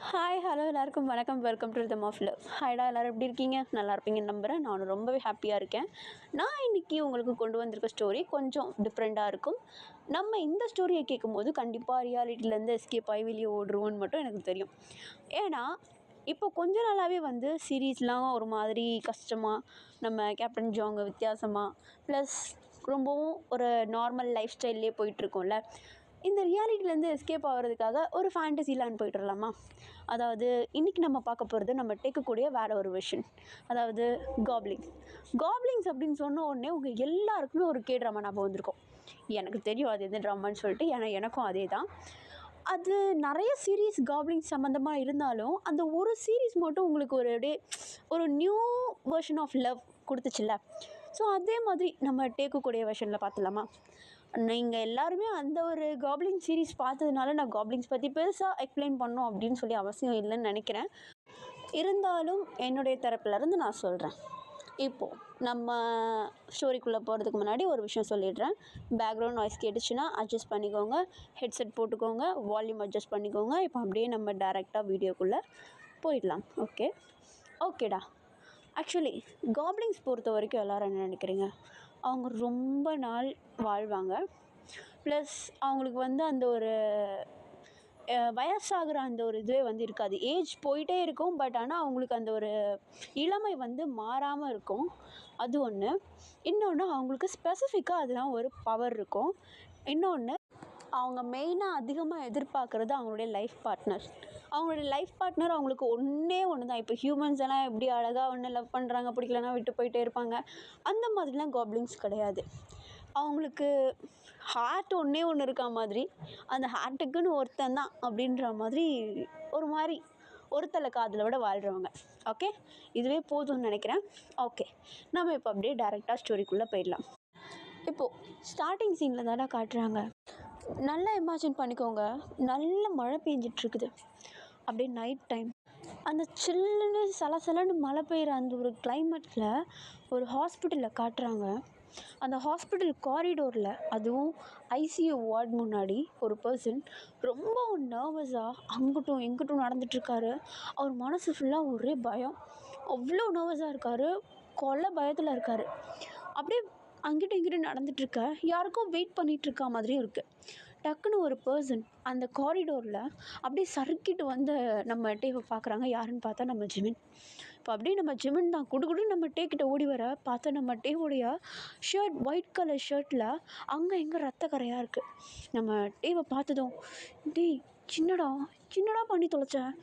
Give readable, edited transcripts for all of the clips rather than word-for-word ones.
Hi hello எல்லாருக்கும் வணக்கம். Welcome to rhythm of love. ஹாய்டா, எல்லோரும் எப்படி இருக்கீங்க? நல்லா இருப்பீங்கன்னு நம்புகிறேன். நானும் ரொம்பவே ஹாப்பியாக இருக்கேன். நான் இன்றைக்கி உங்களுக்கு கொண்டு வந்திருக்க ஸ்டோரி கொஞ்சம் டிஃப்ரெண்ட்டாக இருக்கும். நம்ம இந்த ஸ்டோரியை கேட்கும்போது கண்டிப்பாக ரியாலிட்டிலேருந்து எஸ்கேப் ஆகி வெளியே ஓடுருவோன்னு மட்டும் எனக்கு தெரியும். ஏன்னா இப்போ கொஞ்ச நாளாகவே சீரீஸ்லாம் ஒரு மாதிரி கஷ்டமாக, நம்ம கேப்டன் ஜாங்க வித்தியாசமாக, ப்ளஸ் ரொம்பவும் ஒரு நார்மல் லைஃப் ஸ்டைல்லே போயிட்டுருக்கோம்ல. இந்த ரியாலிட்டிலேருந்து எஸ்கேப் ஆகிறதுக்காக ஒரு ஃபேண்டசி லேண்ட் போய்ட்டுடலாமா? அதாவது இன்றைக்கி நம்ம பார்க்க போகிறது நம்ம கேட்கக்கூடிய வேறு ஒரு விஷன், அதாவது காப்ளிங்ஸ் அப்படின்னு சொன்ன உடனே உங்கள் எல்லாருக்குமே ஒரு ட்ராமா ஞாபகம் வந்திருக்கும். எனக்கு தெரியும் அது எந்த ட்ராமான்னு சொல்லிட்டு. ஏன்னா எனக்கும் அதே தான். அது நிறைய சீரீஸ் காப்ளிங்ஸ் சம்மந்தமாக இருந்தாலும் அந்த ஒரு சீரீஸ் மட்டும் உங்களுக்கு ஒரு அப்படியே ஒரு நியூ வெர்ஷன் ஆஃப் லவ் கொடுத்துச்சுல்ல. ஸோ அதே மாதிரி நம்ம டேக்கக்கூடிய வெர்ஷனில் பார்த்துலாமா? நீங்கள் எல்லாருமே அந்த ஒரு காப்ளிங் சீரீஸ் பார்த்ததுனால நான் காப்ளிங்ஸ் பற்றி பெருசாக எக்ஸ்பிளைன் பண்ணணும் அப்படின்னு சொல்லி அவசியம் இல்லைன்னு நினைக்கிறேன். இருந்தாலும் என்னுடைய தரப்புலேருந்து நான் சொல்கிறேன். இப்போது நம்ம ஸ்டோரிக்குள்ளே போகிறதுக்கு முன்னாடி ஒரு விஷயம் சொல்லிடுறேன். பேக்ரவுண்ட் நாய்ஸ் கேட்டுச்சுன்னா அட்ஜஸ்ட் பண்ணிக்கோங்க, ஹெட்செட் போட்டுக்கோங்க, வால்யூம் அட்ஜஸ்ட் பண்ணிக்கோங்க. இப்போ அப்படியே நம்ம டேரெக்டாக வீடியோக்குள்ளே போயிடலாம். ஓகேடா. ஆக்சுவலி காப்ளிங்ஸ் பொறுத்த வரைக்கும் எல்லோரும் என்ன நினைக்கிறீங்க? அவங்க ரொம்ப நாள் வாழ்வாங்க. ப்ளஸ் அவங்களுக்கு அந்த ஒரு வயசாகிற அந்த ஒரு இதுவே இருக்காது. ஏஜ் போயிட்டே இருக்கும். பட் ஆனால் அவங்களுக்கு அந்த ஒரு இளமை மாறாமல் இருக்கும். அது ஒன்று. இன்னொன்று, அவங்களுக்கு ஸ்பெசிஃபிக்காக அதெல்லாம் ஒரு பவர் இருக்கும். இன்னொன்று, அவங்க மெயினாக அதிகமாக எதிர்பார்க்குறது அவங்களுடைய லைஃப் பார்ட்னர் அவங்களுக்கு ஒன்று தான். இப்போ ஹியூமன்ஸ் எல்லாம் எப்படி அழகாக ஒன்று லவ் பண்ணுறாங்க, பிடிக்கலன்னா விட்டு போயிட்டே இருப்பாங்க. அந்த மாதிரிலாம் காப்ளிங்ஸ் கிடையாது. அவங்களுக்கு ஹார்ட் ஒன்று இருக்கா மாதிரி, அந்த ஹார்ட்டுக்குன்னு ஒருத்தன் தான் அப்படின்ற மாதிரி ஒரு மாதிரி ஒருத்தலை காதலை விட வாழ்கிறவங்க. ஓகே, இதுவே போதும்னு நினைக்கிறேன். ஓகே, நம்ம இப்போ அப்படியே டேரெக்டாக ஸ்டோரிக்குள்ளே போயிடலாம். இப்போது ஸ்டார்டிங் சீனில் தானே காட்டுறாங்க. நல்லா இமேஜின் பண்ணிக்கோங்க, நல்ல மழை பெஞ்சிட்ருக்குது. அப்படியே நைட் டைம் அந்த சில்லுன்னு சலசலன்னு மழை பெய்கிற அந்த ஒரு கிளைமேட்டில் ஒரு ஹாஸ்பிட்டலில் காட்டுறாங்க. அந்த ஹாஸ்பிட்டல் காரிடோரில், அதுவும் ஐசியூ வார்டு முன்னாடி ஒரு பர்சன் ரொம்ப நர்வஸாக அங்கிட்டும் இங்கிட்டும் நடந்துகிட்ருக்காரு. அவர் மனசு ஃபுல்லாக ஒரே பயம். அவ்வளோ நர்வஸாக இருக்கார், கொலை பயத்தில் இருக்கார். அப்படியே அங்கிட்டும் இங்கிட்டும் நடந்துகிட்ருக்க, யாருக்கும் வெயிட் பண்ணிகிட்ருக்கா மாதிரியும் இருக்குது. டக்குன்னு ஒரு பர்சன் அந்த காரிடோரில் அப்படியே சறுக்கிட்டு நம்ம டேவை பார்க்குறாங்க. யாருன்னு பார்த்தா நம்ம ஜிமின். இப்போ அப்படியே நம்ம ஜிமின் தான் குடுகுடுன்னு நம்ம டேக்கிட்ட ஓடி வர பார்த்தா நம்ம டேவோடைய ஷர்ட், ஒயிட் கலர் ஷர்ட்டில் அங்கே எங்கே ரத்த கரையாக இருக்குது. நம்ம டேவை பார்த்ததும், டேய் சின்னடா பண்ணி தொலைச்சேன்.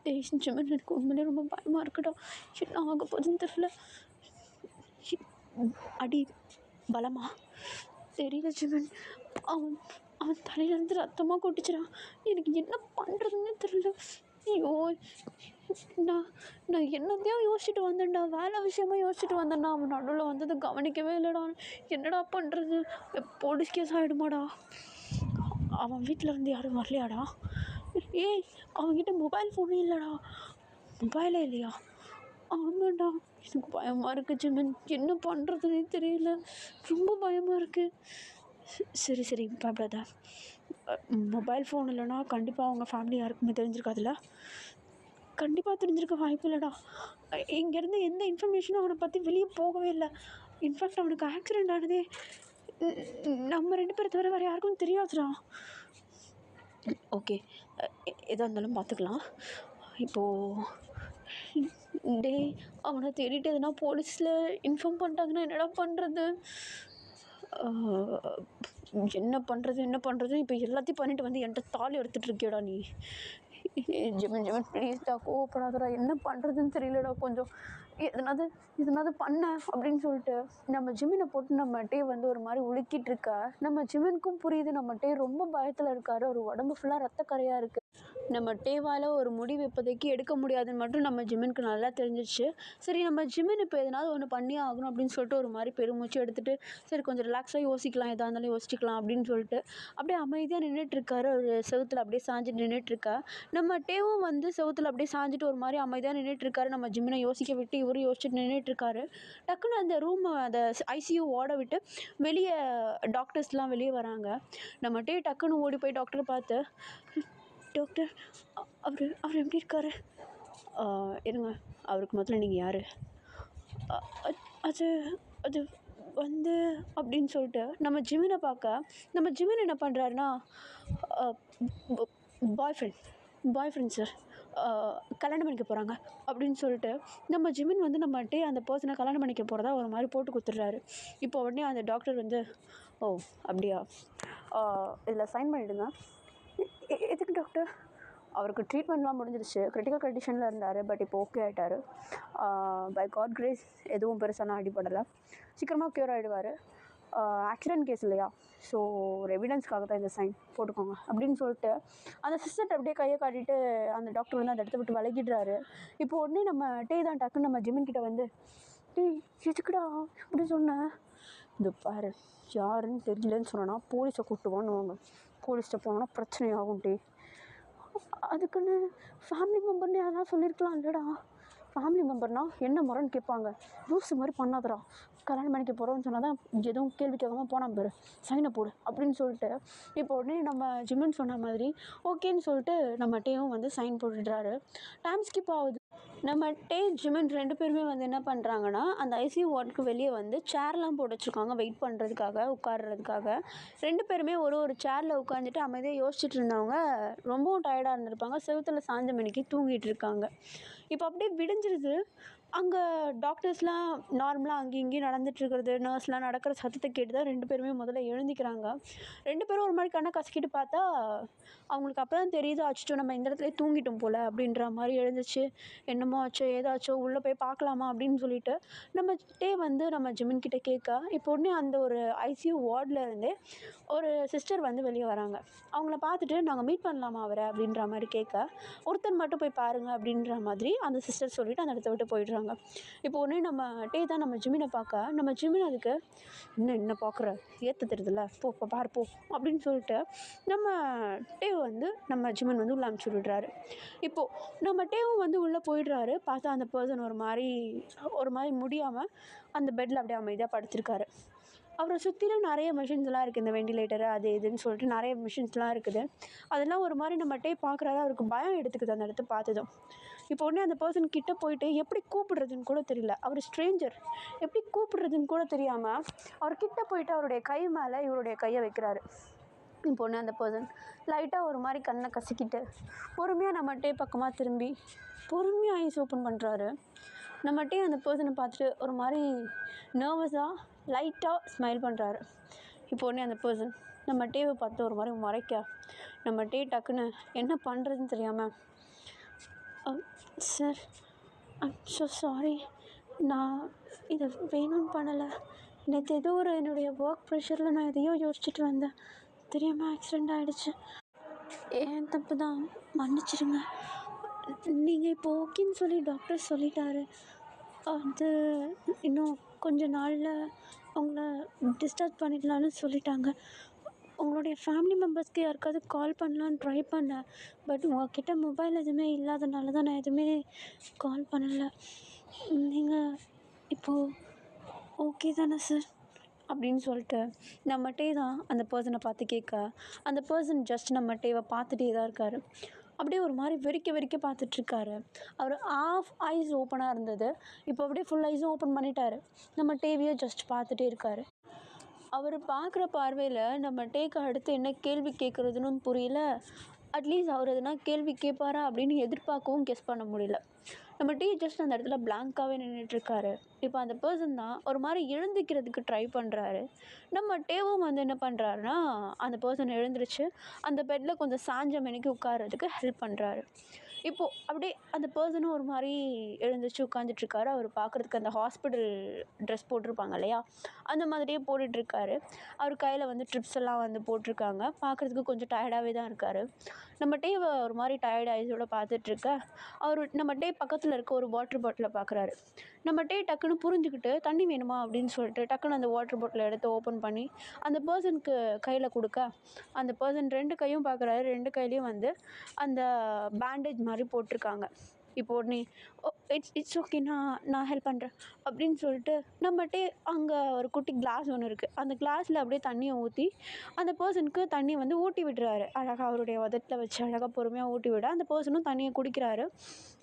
டேய் ஜிமின், எனக்கு உண்மையிலே ரொம்ப பயமாக இருக்குடா, என்ன ஆக போகுதுன்னு தெரியல. அடி பலமா தெரியல ஜிமின், அவன் தலையிலேருந்து ரத்தமாக கொட்டிச்சிடான். எனக்கு என்ன பண்ணுறதுன்னு தெரியல. ஐயோ, நான் என்னத்தையும் யோசிச்சுட்டு வந்தேன்டா, வேலை விஷயமா யோசிச்சுட்டு வந்தேன்டா. அவன் நடுவில் வந்ததை கவனிக்கவே இல்லைடா. என்னடா பண்ணுறது? போலீஸ் கேஸ் ஆகிடுமாடா? அவன் வீட்டில் இருந்து யாரும் வரலையாடா? ஏய், அவன்கிட்ட மொபைல் ஃபோனே இல்லைடா. மொபைலே இல்லையா? ஆமாண்டா, எனக்கு பயமாக இருக்குது ஜிமின், என்ன பண்ணுறதுன்னே தெரியல, ரொம்ப பயமாக இருக்குது. சரி பயப்படாத. மொபைல் ஃபோன் இல்லைனா கண்டிப்பாக அவங்க ஃபேமிலி யாருக்குமே தெரிஞ்சிருக்காதுல்ல? கண்டிப்பாக தெரிஞ்சிருக்க வாய்ப்பு இல்லைடா. இங்கேருந்து எந்த இன்ஃபர்மேஷனும் அவனை பற்றி வெளியே போகவே இல்லை. இன்ஃபேக்ட் அவனுக்கு ஆக்சிடெண்ட் ஆனதே நம்ம 2 பேரை தவிர வேறு யாருக்கும் தெரியாதுடா. ஓகே, எதாக இருந்தாலும் பார்த்துக்கலாம். இப்போது அவனை தேடிட்டு எதுனா போலீஸில் இன்ஃபார்ம் பண்ணிட்டாங்கன்னா என்னடா பண்ணுறது? என்ன பண்ணுறது? இப்போ எல்லாத்தையும் பண்ணிட்டு என்கிட்ட தாலி எடுத்துகிட்டு இருக்கியடா நீ. ஜிமின் ப்ளீஸ்டா, கோவப்படாதடா. என்ன பண்ணுறதுன்னு தெரியலடா. கொஞ்சம் எதனாவது பண்ண அப்படின்னு சொல்லிட்டு நம்ம ஜிமினை போட்டு நம்ம டே ஒரு மாதிரி உலுக்கிட்டு இருக்கா. நம்ம ஜிமினுக்கும் புரியுது நம்ம டே ரொம்ப பயத்தில் இருக்காரு. ஒரு உடம்பு ஃபுல்லாக ரத்தக்கரையாக இருக்குது. நம்ம டேவால் ஒரு முடிவு இப்போதைக்கு எடுக்க முடியாதுன்னு மட்டும் நம்ம ஜிமினுக்கு நல்லா தெரிஞ்சிச்சு. சரி, நம்ம ஜிமின் இப்போ எதனாவது ஒன்று பண்ணியே ஆகணும் அப்படின்னு சொல்லிட்டு ஒரு மாதிரி பெருமூச்சு எடுத்துகிட்டு, சரி கொஞ்சம் ரிலாக்ஸாக யோசிக்கலாம், எதாக இருந்தாலும் யோசிச்சுக்கலாம் அப்படின்னு சொல்லிட்டு அப்படியே அமைதியாக நின்றுட்டுருக்காரு. ஒரு செவுத்தில் அப்படியே சாஞ்சிட்டு நின்றுட்டுருக்கா. நம்ம டேவும் செவுத்தில் அப்படியே சாஞ்சிட்டு ஒரு மாதிரி அமைதியாக நின்றுட்டுருக்காரு. நம்ம ஜிமினை யோசிக்க விட்டு இவரும் யோசிச்சுட்டு நின்றுட்டுருக்காரு. டக்குன்னு அந்த ரூமை, அந்த ஐசியூ வார்டை விட்டு வெளியே டாக்டர்ஸ்லாம் வெளியே வராங்க. நம்ம டே டக்குன்னு ஓடி போய் டாக்டரை பார்த்து, டாக்டர் அவர் அவர் எப்படி இருக்காரு? இருங்க, அவருக்கு முதல்ல நீங்கள் யார்? அது அது வந்து அப்படின்னு சொல்லிட்டு நம்ம ஜிமினை பார்க்க, நம்ம ஜிமின் என்ன பண்ணுறாருன்னா, பாய் ஃப்ரெண்ட் பாய் ஃப்ரெண்ட் சார், கல்யாணம் பண்ணிக்க போகிறாங்க அப்படின்னு சொல்லிட்டு நம்ம ஜிமின் வந்து நம்மகிட்டே அந்த பர்சனை கல்யாணம் பண்ணிக்க போகிறதா ஒரு மாதிரி போட்டு கொடுத்துட்றாரு. இப்போ உடனே அந்த டாக்டர் வந்து, ஓ அப்படியா, இதில் சைன் பண்ணிவிடுங்க. எதுக்கு டாக்டர்? அவருக்கு ட்ரீட்மெண்ட்லாம் முடிஞ்சிருச்சு, கிரிட்டிக்கல் கண்டிஷனில் இருந்தார், பட் இப்போ ஓகே ஆகிட்டார். பை காட் கிரேஸ் எதுவும் பெருசாலாம் அடிப்படலை, சீக்கிரமாக க்யூர் ஆகிடுவார். ஆக்சிடென்ட் கேஸ் இல்லையா, ஸோ ஒரு எவிடன்ஸ்க்காக தான் இந்த சைன் போட்டுக்கோங்க அப்படின்னு சொல்லிட்டு அந்த சிஸ்டர்கிட்ட அப்படியே கையை காட்டிட்டு அந்த டாக்டர் வந்து அந்த இடத்த விட்டு விலகிடுறாரு. இப்போ உடனே நம்ம தான் டக்குன்னு நம்ம ஜிமின் கிட்ட வந்து, எதுக்குடா அப்படி சொன்னேன்? இந்த பாரு, யாருன்னு தெரியலன்னு சொன்னோன்னா போலீஸை கூப்பிட்டுவான்னு, போலீஸ்கிட்ட போனோன்னா பிரச்சனை ஆகும் அதுக்குன்னு ஃபேமிலி மெம்பர்னு யாராவது சொல்லியிருக்கலாம் இல்லைடா. ஃபேமிலி மெம்பர்னால் என்ன முறைன்னு கேட்பாங்க, லூஸ் மாதிரி பண்ணாதடா, கல்யாணம் பண்ணிக்க போகிறோன்னு சொன்னால் தான் எதுவும் கேள்வி கேட்காம போனால் பாரு, சைனை போடு அப்படின்னு சொல்லிட்டு இப்போ உடனே நம்ம ஜிம்முன்னு சொன்ன மாதிரி ஓகேன்னு சொல்லிட்டு நம்ம டேவும் வந்து சைன் போட்டுடுறாரு. டைம் ஸ்கிப் ஆகுது. நம்ம ஜிமின் 2 பேருமே வந்து என்ன பண்ணுறாங்கன்னா, அந்த ஐசியூ வார்டுக்கு வெளியே வந்து சேர்லாம் போட்டு வச்சுருக்காங்க வெயிட் பண்ணுறதுக்காக, உட்கார்றதுக்காக. 2 பேருமே ஒரு சேரில் உட்காந்துட்டு அமைதியாக யோசிச்சுட்டு இருந்தவங்க ரொம்பவும் டயர்டாக இருந்திருப்பாங்க. செவுத்துல சாஞ்ச மணிக்கு தூங்கிட்டு இருக்காங்க. இப்போ அப்படியே விடிஞ்சிருது. அங்கே டாக்டர்ஸ்லாம் நார்மலாக அங்கேயும் இங்கேயும் நடந்துட்டுருக்கிறது, நர்ஸ்லாம் நடக்கிற சத்தத்தை கேட்டு தான் 2 பேருமே முதல்ல எழுந்திக்கிறாங்க. 2 பேரும் ஒரு மாதிரி கண்ணை கசக்கிட்டு பார்த்தா அவங்களுக்கு அப்போ தான் தெரியுது, அச்சோ நம்ம இந்த இடத்துலயே தூங்கிட்டோம் போல் அப்படின்ற மாதிரி எழுந்துச்சு. என்னமோ ஆச்சோ ஏதாச்சோ உள்ளே போய் பார்க்கலாமா அப்படின்னு சொல்லிட்டு நம்ம வந்து நம்ம ஜிமின் கிட்ட கேட்க, இப்போ உடனே அந்த ஒரு ஐசியூ வார்டில் இருந்தே ஒரு சிஸ்டர் வந்து வெளியே வராங்க. அவங்கள பார்த்துட்டு நாங்கள் மீட் பண்ணலாமா அவரை அப்படின்ற மாதிரி கேட்க, ஒருத்தர் மட்டும் போய் பாருங்கள் அப்படின்ற மாதிரி அந்த சிஸ்டர் சொல்லிவிட்டு அந்த இடத்த விட்டு போயிடுறாங்க. இப்போ உடனே நம்ம தான் நம்ம ஜிமினை பார்க்க, நம்ம ஜிமின் அதுக்கு என்ன பார்க்குற, ஏற்ற தெரியுதுல்ல, போ பாரு போ அப்படின்னு சொல்லிட்டு நம்ம வந்து நம்ம ஜிமின் வந்து உள்ளே அனுப்பிச்சி விடுறாரு. இப்போது நம்ம வந்து உள்ளே போயிடுறாரு. பார்த்தா அந்த பர்சன் ஒரு மாதிரி முடியாமல் அந்த பெட்டில் அப்படியே அமைதியாக படுத்திருக்காரு. அவரை சுற்றிலும் நிறைய மிஷின்ஸ்லாம் இருக்குது, இந்த வெண்டிலேட்டரு அது இதுன்னு சொல்லிட்டு நிறைய மிஷின்ஸ்லாம் இருக்குது. அதெல்லாம் ஒரு மாதிரி நம்ம பார்க்குறாரு. அவருக்கு பயம் எடுத்துக்குது அந்த இடத்த பார்த்ததும். இப்போ உடனே அந்த பர்சன் கிட்டே போயிட்டு எப்படி கூப்பிடுறதுன்னு கூட தெரியல, அவர் ஸ்ட்ரேஞ்சர், எப்படி கூப்பிடுறதுன்னு கூட தெரியாமல் அவர் கிட்டே போயிட்டு அவருடைய கை மேலே இவருடைய கையை வைக்கிறாரு. இப்போ ஒன்று அந்த பர்சன் லைட்டாக ஒரு மாதிரி கண்ணை கசக்கிட்டு பொறுமையாக நம்ம பக்கமாக திரும்பி பொறுமையாக ஐஸ் ஓப்பன் பண்ணுறாரு. நம்ம அந்த பர்சனை பார்த்துட்டு ஒரு மாதிரி நர்வஸாக லைட்டாக ஸ்மைல் பண்ணுறாரு. இப்போ உடனே அந்த பர்சன் நம்ம பார்த்து ஒரு மாதிரி மறைக்க, நம்ம டக்குன்னு என்ன பண்ணுறதுன்னு தெரியாமல், சார் ஐம் ஸோ சாரி, நான் இதை வேணும்னு பண்ணலை, நேற்று ஏதோ ஒரு என்னுடைய ஒர்க் ப்ரெஷரில் நான் எதையோ யோசிச்சுட்டு வந்தேன், தெரியாமல் ஆக்சிடெண்ட் ஆகிடுச்சு, ஏன் தப்பு தான், மன்னிச்சிடுங்க. நீங்கள் இப்போ ஓகேன்னு சொல்லி டாக்டர் சொல்லிட்டாரு, அது இன்னும் கொஞ்சம் நாளில் உங்களை டிஸ்சார்ஜ் பண்ணிடலான்னு சொல்லிட்டாங்க. உங்களுடைய ஃபேமிலி மெம்பர்ஸ்க்கு யாருக்காவது கால் பண்ணலான்னு ட்ரை பண்ணேன், பட் உங்கள்கிட்ட மொபைல் எதுவுமே இல்லாதனால தான் நான் எதுவுமே கால் பண்ணலை. நீங்கள் இப்போது ஓகே தானே சார் அப்படின்னு சொல்லிட்டு நம்ம தான் அந்த பர்சனை பார்த்து கேட்க, அந்த பர்சன் ஜஸ்ட் நம்ம பார்த்துட்டே தான் இருக்கார். அப்படியே ஒரு மாதிரி வெறிக்க பார்த்துட்ருக்காரு. அவர் ஆஃப் ஐஸ் ஓப்பனாக இருந்தது, இப்போ அப்படியே ஃபுல் ஐஸும் ஓப்பன் பண்ணிட்டார். நம்ம டிவியை ஜஸ்ட் பார்த்துட்டே இருக்கார். அவர் பார்க்குற பார்வையில் நம்ம அடுத்து என்ன கேள்வி கேட்குறதுன்னு புரியல. அட்லீஸ்ட் அவர் எதுனா கேள்வி கேட்பாரா அப்படின்னு எதிர்பார்க்கவும் கெஸ் பண்ண முடியல. நம்ம ஜஸ்ட் அந்த இடத்துல பிளாங்காகவே நின்றுட்டுருக்காரு. இப்போ அந்த பர்சன் தான் ஒரு மாதிரி எழுந்திக்கிறதுக்கு ட்ரை பண்ணுறாரு. நம்ம வந்து என்ன பண்ணுறாருன்னா, அந்த பர்சன் எழுந்திரிச்சு அந்த பெட்டில் கொஞ்சம் சாஞ்ச மணிக்கு உட்கார்றதுக்கு ஹெல்ப் பண்ணுறாரு. இப்போது அப்படியே அந்த பர்சனும் ஒரு மாதிரி எழுந்திரிச்சு உட்காந்துட்ருக்காரு. அவர் பார்க்குறதுக்கு அந்த ஹாஸ்பிட்டல் ட்ரெஸ் போட்டிருப்பாங்க இல்லையா, அந்த மாதிரியே போட்டுட்ருக்காரு. அவர் கையில் வந்து ட்ரிப்ஸ் எல்லாம் வந்து போட்டிருக்காங்க. பார்க்குறதுக்கு கொஞ்சம் டயர்டாகவே தான் இருக்கார். நம்ம ஒரு மாதிரி டயர்ட் ஐஸோடு பார்த்துட்ருக்க, அவர் நம்ம பக்கத்தில் இருக்க ஒரு வாட்டர் பாட்டிலை பார்க்குறாரு. நம்ம டக்குன்னு புரிஞ்சுக்கிட்டு தண்ணி வேணுமா அப்படின்னு சொல்லிட்டு டக்குன்னு அந்த வாட்டர் பாட்டிலை எடுத்து ஓப்பன் பண்ணி அந்த பர்சனுக்கு கையில் கொடுக்க, அந்த பர்சன் 2 கையும் பார்க்குறாரு. 2 கையிலையும் வந்து அந்த பேண்டேஜ் மாதிரி போட்டிருக்காங்க. இப்போது நீ இட்ஸ் ஓகே, நான் ஹெல்ப் பண்ணுறேன் அப்படின்னு சொல்லிட்டு நம்மகிட்டே அங்கே ஒரு குட்டி கிளாஸ் ஒன்று இருக்குது. அந்த கிளாஸில் அப்படியே தண்ணியை ஊற்றி அந்த பர்சனுக்கு தண்ணி வந்து ஊட்டி விடுறாரு. அழகாக அவருடைய உதட்டில் வச்சு அழகாக பொறுமையாக ஊட்டி விட அந்த பர்சனும் தண்ணியை குடிக்கிறாரு.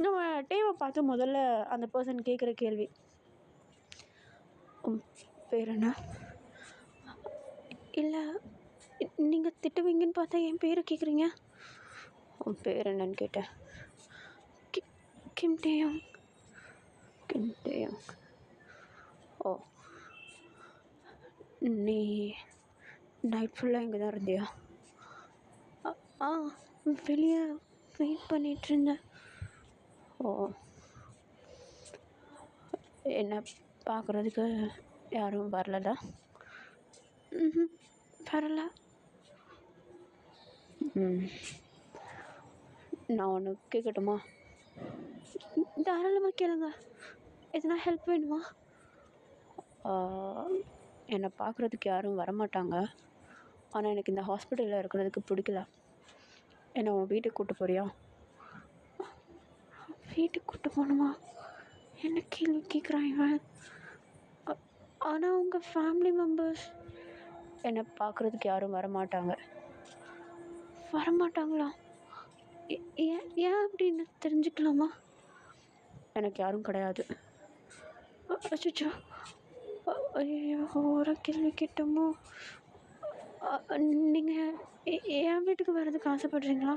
நம்ம டேவை பார்த்து முதல்ல அந்த பர்சன் கேட்குற கேள்வி, பேர் என்ன? இல்லை, நீங்கள் திட்டுவீங்கன்னு பார்த்தா என் பேரை கேட்குறீங்க. உன் பேர் என்னன்னு கேட்டேன். கிம் டேயோங். கிம் டேயோங். ஓ, நீ நைட் ஃபுல்லாக இங்கே தான் இருந்தியா? ஆ, வெளியே வெயிட் பண்ணிகிட்டு இருந்தேன். ஓ, என்ன பார்க்குறதுக்கு யாரும் வரலடா? வரல. நான் ஒன்று கேட்கட்டுமா? தாராளமாக கேளுங்க. எதுனா ஹெல்ப் வேணுமா? என்னை பார்க்குறதுக்கு யாரும் வரமாட்டாங்க. ஆனால் எனக்கு இந்த ஹாஸ்பிட்டலில் இருக்கிறதுக்கு பிடிக்கல. என்னை உன் வீட்டுக்கு கூப்பிட்டு போறியா? வீட்டுக்கு கூப்பிட்டு போகணுமா? என்ன கேள்வி கேட்குறான் இவன்? ஆனால் உங்கள் ஃபேமிலி மெம்பர்ஸ் என்னை பார்க்குறதுக்கு யாரும் வரமாட்டாங்க. வரமாட்டாங்களா? ஏன் அப்படின்னு தெரிஞ்சுக்கலாமா? எனக்கு யாரும் கிடையாது. அச்சோ, ஐயோ, ஒரு கேள்வி கேட்டோமோ. நீங்கள் என் வீட்டுக்கு வர்றதுக்கு ஆசைப்படுறீங்களா?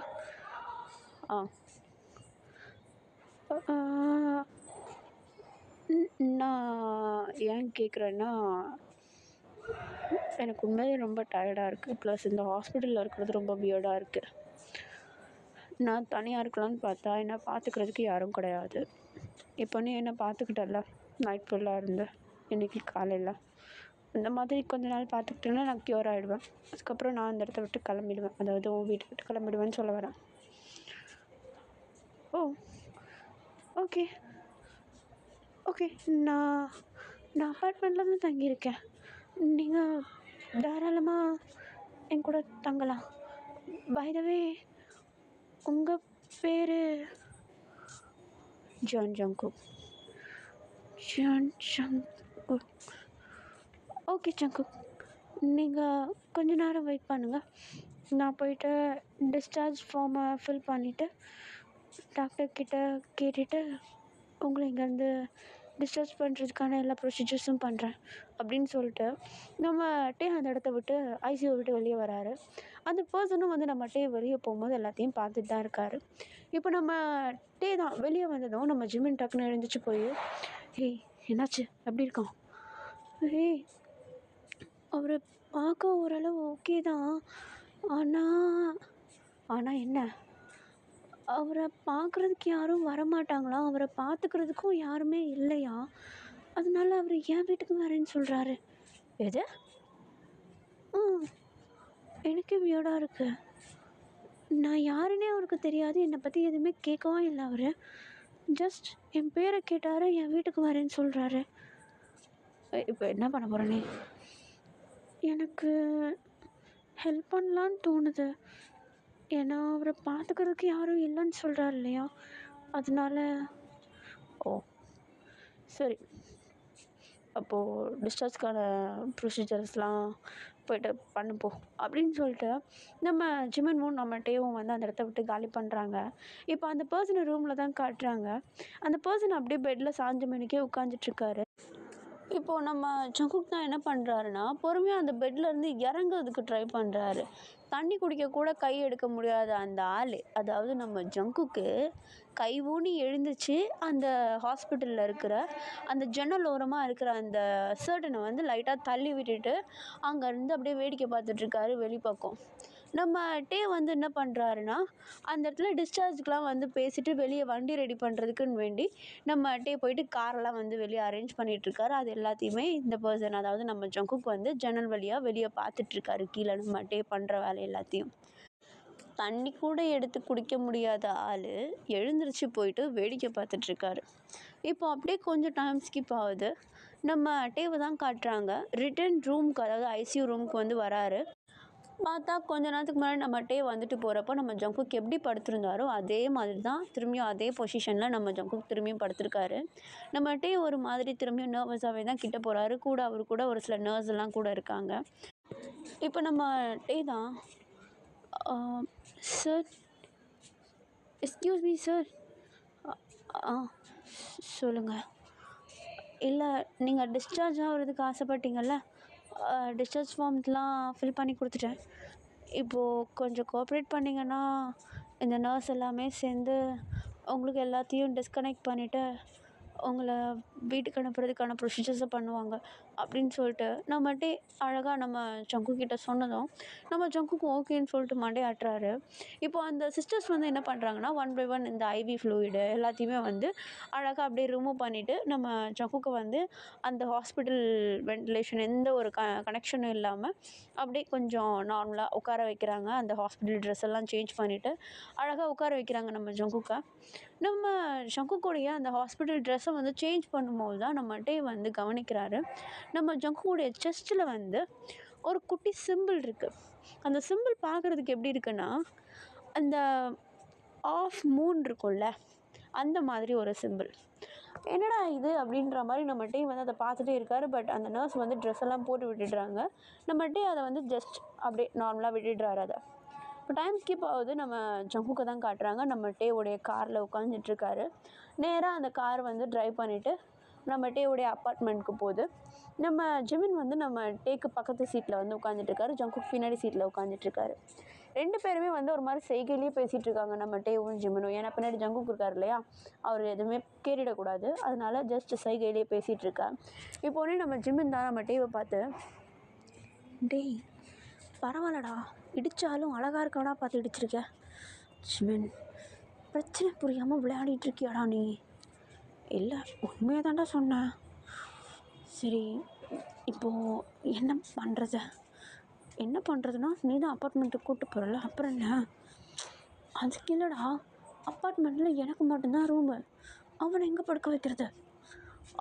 நான் ஏன் கேட்குறேன்னா, எனக்கு உண்மையிலே ரொம்ப டயர்டாக இருக்குது. ப்ளஸ் இந்த ஹாஸ்பிட்டலில் இருக்கிறது ரொம்ப வியர்டாக இருக்குது. நான் தனியாக இருக்கலான்னு பார்த்தா என்னை பார்த்துக்கிறதுக்கு யாரும் கிடையாது. இப்போ நீ என்னை பார்த்துக்கிட்டல நைட் ஃபுல்லாக இருந்து இன்றைக்கி காலையில், இந்த மாதிரி கொஞ்ச நாள் பார்த்துக்கிட்டேன்னா நான் க்யூர் ஆகிடுவேன். அதுக்கப்புறம் நான் அந்த இடத்த விட்டு கிளம்பிடுவேன். அதாவது உன் வீட்டை விட்டு கிளம்பிடுவேன்னு சொல்ல வரேன். ஓ, ஓகே ஓகே, நான் அப்பார்ட்மெண்ட்டில் தான் தங்கியிருக்கேன். நீங்கள் தாராளமாக என் கூட தங்கலாம். பை த வே, உங்கள் பேர்? John Jungkook. John Jungkook. Okay Jungkook, நீங்கள் கொஞ்ச நேரம் வெயிட் பண்ணுங்கள். நான் போயிட்டு டிஸ்சார்ஜ் ஃபார்மை ஃபில் பண்ணிவிட்டு டாக்டர்கிட்ட கேட்டுட்டு உங்களை இங்கேருந்து டிஸ்சார்ஜ் பண்ணுறதுக்கான எல்லா ப்ரொசீஜர்ஸும் பண்ணுறேன் அப்படின்னு சொல்லிட்டு நம்ம அந்த இடத்த விட்டு ஐசியூ விட்டு வெளியே வராரு. அந்த பர்சனும் வந்து நம்ம வெளியே போகும்போது எல்லாத்தையும் பார்த்துட்டு தான் இருக்கார். இப்போ நம்ம தான் வெளியே வந்ததும் நம்ம ஜிம்மின் டக்குன்னு எழுந்திரிச்சு போய், ஏய் என்னாச்சு, எப்படி இருக்கான்? ஏய், அவரை பார்க்க ஓரளவு ஓகே தான். ஆனால் என்ன, அவரை பார்க்குறதுக்கு யாரும் வரமாட்டாங்களா? அவரை பார்த்துக்கிறதுக்கும் யாருமே இல்லையா? அதனால அவர் என் வீட்டுக்கு வரேன்னு சொல்கிறாரு. எது? எனக்கே வியர்டாக இருக்குது. நான் யாருன்னே அவருக்கு தெரியாது. என்னை பற்றி எதுவுமே கேட்கவும் இல்லை. அவர் ஜஸ்ட் என் பேரை கேட்டார், என் வீட்டுக்கு வரேன்னு சொல்கிறாரு. இப்போ என்ன பண்ண போகிற நீ? எனக்கு ஹெல்ப் பண்ணலான்னு தோணுது. ஏன்னா அவரை பார்த்துக்கிறதுக்கு யாரும் இல்லைன்னு சொல்கிறார் இல்லையா, அதனால. ஓ சரி, அப்போது டிஸ்சார்ஜ்க்கான ப்ரொசீஜர்ஸ்லாம் போய்ட்டு பண்ணுப்போம் அப்படின்னு சொல்லிட்டு நம்ம ஜிமின்மும் நம்ம டேவும் வந்து அந்த இடத்த விட்டு காலி பண்ணுறாங்க. இப்போ அந்த பர்சனை ரூமில் தான் காட்டுறாங்க. அந்த பர்சன் அப்படியே பெட்டில் சாஞ்ச மணிக்கே உட்காந்துட்ருக்காரு. இப்போது நம்ம ஜங்குக் தான் என்ன பண்ணுறாருன்னா, பொறுமையாக அந்த பெட்லேருந்து இறங்குறதுக்கு ட்ரை பண்ணுறாரு. தண்ணி குடிக்க கூட கை எடுக்க முடியாத அந்த ஆள், அதாவது நம்ம ஜங்குக்கு கை ஊனி எழுந்துச்சு அந்த ஹாஸ்பிட்டலில் இருக்கிற அந்த ஜன்னல் ஓரமாக இருக்கிற அந்த சர்டனை வந்து லைட்டாக தள்ளி விட்டுட்டு அங்கேருந்து அப்படியே வேடிக்கை பார்த்துட்ருக்காரு வெளிப்பக்கம். நம்ம வந்து என்ன பண்ணுறாருன்னா, அந்த இடத்துல டிஸ்சார்ஜுக்கெலாம் வந்து பேசிவிட்டு வெளியே வண்டி ரெடி பண்ணுறதுக்குன்னு வேண்டி நம்ம போயிட்டு காரெல்லாம் வந்து வெளியே அரேஞ்ச் பண்ணிகிட்ருக்காரு. அது எல்லாத்தையுமே இந்த பர்சன், அதாவது நம்ம ஜங்குக் வந்து ஜன்னல் வழியாக வெளியே பார்த்துட்ருக்காரு. கீழே நம்ம பண்ணுற வேலை எல்லாத்தையும். தண்ணி கூட எடுத்து குடிக்க முடியாத ஆள் எழுந்திரிச்சு போயிட்டு வேடிக்கை பார்த்துட்ருக்காரு. இப்போ அப்படியே கொஞ்சம் டைம் ஸ்கிப் ஆகுது. நம்ம தான் காட்டுறாங்க. ரிட்டன் ரூமுக்கு, அதாவது ஐசியூ ரூமுக்கு வந்து வராரு. பார்த்தா கொஞ்ச நேரத்துக்கு முன்னாடி நம்ம டே வந்துட்டு போகிறப்போ நம்ம ஜங்குக் எப்படி படுத்திருந்தாரோ அதே மாதிரி தான் திரும்பியும் அதே பொசிஷனில் நம்ம ஜங்குக் திரும்பியும் படுத்திருக்காரு. நம்ம டே ஒரு மாதிரி திரும்பியும் நர்வஸாகவே தான் கிட்ட போகிறாரு. கூட அவர் கூட ஒரு சில நர்ஸ் எல்லாம் கூட இருக்காங்க. இப்போ நம்ம டே தான், சார், எக்ஸ்கியூஸ் மீ சார். ஆ சொல்லுங்கள். இல்லை, நீங்கள் டிஸ்சார்ஜ் ஆகிறதுக்கு ஆசைப்பட்டீங்கள்ல, டிஸ்சார்ஜ் ஃபார்ம்ஸ்லாம் ஃபில் பண்ணி கொடுத்துட்டேன். இப்போது கொஞ்சம் கோஆப்ரேட் பண்ணிங்கன்னா இந்த நர்ஸ் எல்லாமே சேர்ந்து உங்களுக்கு எல்லாத்தையும் டிஸ்கனெக்ட் பண்ணிவிட்டு உங்களை வீட்டுக்கு அனுப்புறதுக்கான ப்ரொசீஜர்ஸை பண்ணுவாங்க அப்படின்னு சொல்லிட்டு நம்ம டே அழகாக நம்ம ஜங்குக்கிட்ட சொன்னதும் நம்ம ஜங்குக்கு ஓகேன்னு சொல்லிட்டு மண்டே ஆட்டுறாரு. இப்போ அந்த சிஸ்டர்ஸ் வந்து என்ன பண்ணுறாங்கன்னா, ஒன் பை ஒன் இந்த ஐவி ஃப்ளூயிடு எல்லாத்தையுமே வந்து அழகாக அப்படியே ரிமூவ் பண்ணிவிட்டு நம்ம ஜங்குக்கு வந்து அந்த ஹாஸ்பிட்டல் வென்டிலேஷன் எந்த ஒரு கனெக்ஷனும் இல்லாமல் அப்படியே கொஞ்சம் நார்மலாக உட்கார வைக்கிறாங்க. அந்த ஹாஸ்பிட்டல் ட்ரெஸ் எல்லாம் சேஞ்ச் பண்ணிவிட்டு அழகாக உட்கார வைக்கிறாங்க நம்ம ஜங்குக்கை. நம்ம ஜங்குக்குடைய அந்த ஹாஸ்பிட்டல் ட்ரெஸ்ஸை வந்து சேஞ்ச் பண்ணும்போது தான் நம்ம டே வந்து கவனிக்கிறாரு. நம்ம ஜங்குடைய செஸ்ட்டில் வந்து ஒரு குட்டி சிம்பிள் இருக்குது. அந்த சிம்பிள் பார்க்குறதுக்கு எப்படி இருக்குன்னா, அந்த ஆஃப் மூன் இருக்கும்ல, அந்த மாதிரி ஒரு சிம்பிள். என்னடா இது அப்படின்ற மாதிரி நம்ம டே வந்து அதை பார்த்துட்டே இருக்காரு. பட் அந்த நர்ஸ் வந்து ட்ரெஸ் எல்லாம் போட்டு விட்டுடுறாங்க. நம்ம டே அதை வந்து ஜஸ்ட் அப்படியே நார்மலாக விட்டுடுறாரு. அதை இப்போ டைம் ஸ்கிப் ஆகுது. நம்ம ஜங்குக்கை தான் காட்டுறாங்க. நம்ம டேவுடைய காரில் உட்காந்துட்ருக்காரு. நேராக அந்த கார் வந்து ட்ரைவ் பண்ணிவிட்டு நம்ம டேவுடைய அப்பார்ட்மெண்ட்க்கு போகுது. நம்ம ஜிமின் வந்து நம்ம டேக்கு பக்கத்து சீட்டில் வந்து உட்காந்துட்ருக்காரு. ஜங்குக் பின்னாடி சீட்டில் உட்காந்துட்ருக்காரு. 2 பேருமே வந்து ஒரு மாதிரி செய்கையிலேயே பேசிகிட்டு இருக்காங்க, நம்ம டேவும் ஜிமினும். ஏன்னா பின்னாடி ஜங்குக் இருக்கார் இல்லையா, அவர் எதுவுமே கேட்டுடக்கூடாது. அதனால ஜஸ்ட் செய்கையிலேயே பேசிகிட்ருக்கா. இப்போ உடனே நம்ம ஜிமின் தான் நம்ம டேவை பார்த்து, டேய் பரவாயில்லடா, இடித்தாலும் அழகாக இருக்கவனா பார்த்து இடிச்சிருக்க. ஜிமின், பிரச்சனை புரியாமல் விளையாடிட்டுருக்கியாடா நீ? இல்லை, உண்மையாக தான்டா சொன்னேன். சரி, இப்போது என்ன பண்ணுறதுன்னா, நீ தான் அப்பார்ட்மெண்ட்டுக்கு கூப்பிட்டு போகிறல, அப்புறம் என்ன? அதுக்கு இல்லைடா, அப்பார்ட்மெண்ட்டில் எனக்கு மட்டும்தான் ரூமு. அவனை எங்கே படுக்க வைக்கிறது?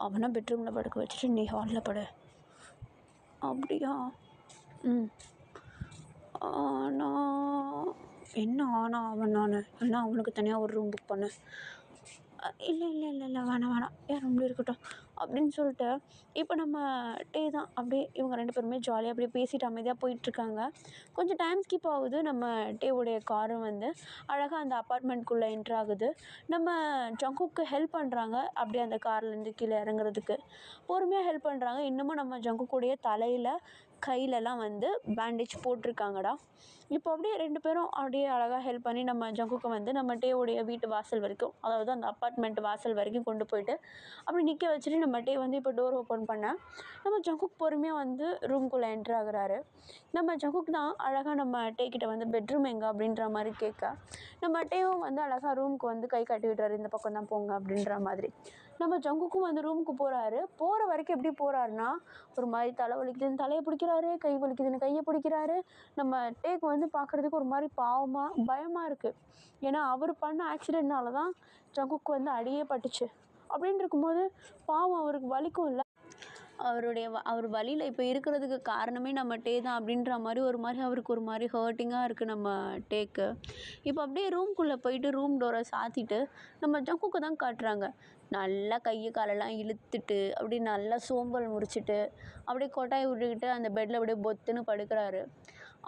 அவனை பெட்ரூமில் படுக்க வச்சுட்டு நீ ஹாலில் படு. அப்படியா? ஆனால் என்ன அவன் ஏன்னா அவனுக்கு தனியாக ஒரு ரூம் புக் பண்ணு. இல்லை வேணாம், என் ரூம்ல இருக்கட்டும் அப்படின்னு சொல்லிட்டு இப்போ நம்ம டே தான் அப்படியே இவங்க 2 பேருமே ஜாலியாக அப்படியே பேசிட்டு அமைதியாக போயிட்டுருக்காங்க. கொஞ்சம் டைம் ஸ்கிப் ஆகுது. நம்ம டேவுடைய காரும் வந்து அழகாக அந்த அப்பார்ட்மெண்ட்குள்ளே என்ட்ரு ஆகுது. நம்ம ஜங்குக்கு ஹெல்ப் பண்ணுறாங்க அப்படியே அந்த கார்லேருந்து கீழே இறங்குறதுக்கு. பொறுமையாக ஹெல்ப் பண்ணுறாங்க. இன்னமும் நம்ம ஜங்குக்குடைய தலையில் கையிலலாம் வந்து பேண்டேஜ் போட்டிருக்காங்கடா. இப்போ அப்படியே 2 பேரும் அப்படியே அழகாக ஹெல்ப் பண்ணி நம்ம ஜங்குக்கு வந்து நம்ம டேவுடைய வீட்டு வாசல் வரைக்கும், அதாவது அந்த அப்பார்ட்மெண்ட் வாசல் வரைக்கும் கொண்டு போயிட்டு அப்படி நிற்க வச்சுட்டு நம்ம டே வந்து இப்போ டோர் ஓப்பன் பண்ண நம்ம ஜங்குக் பொறுமையாக வந்து ரூம்குள்ளே என்ட்ரு ஆகுறாரு. நம்ம ஜங்குக் தான் அழகாக நம்ம டே கிட்ட வந்து பெட்ரூம் எங்கே அப்படின்ற மாதிரி கேட்க நம்ம டேவும் வந்து அழகாக ரூமுக்கு வந்து கை காட்டி விடுறாரு, இந்த பக்கம் தான் போங்க அப்படின்ற மாதிரி. நம்ம ஜங்குக்கும் வந்து ரூமுக்கு போகிறாரு. போகிற வரைக்கும் எப்படி போகிறாருன்னா, ஒரு மாதிரி தலை வலிக்குதுன்னு தலையை பிடிக்கிறாரு, கை வலிக்குதுன்னு கையை பிடிக்கிறாரு. நம்ம டேக்கு வந்து பார்க்குறதுக்கு ஒரு மாதிரி பாவமாக பயமாக இருக்குது. ஏன்னா அவர் பண்ண ஆக்சிடென்ட்னால தான் ஜங்குக்கு வந்து அடியே பட்டுச்சு. அப்படின்னு இருக்கும்போது பாவம் அவருக்கு வலிக்கும் இல்லை. அவர் வழியில் இப்போ இருக்கிறதுக்கு காரணமே நம்ம டே தான் அப்படின்ற மாதிரி அவருக்கு ஒரு மாதிரி ஹர்ட்டிங்காக இருக்குது நம்ம டேக்கு. இப்போ அப்படியே ரூம்குள்ளே போயிட்டு ரூம் டோரை சாத்திட்டு நம்ம ஜங்குக்கு தான் காட்டுறாங்க. நல்லா கையை காலெல்லாம் இழுத்துட்டு அப்படியே நல்லா சோம்பல் முறிச்சிட்டு அப்படியே கொட்டாயை விட்டுக்கிட்டு அந்த பெட்டில் அப்படியே பொத்துன்னு படுக்கிறாரு.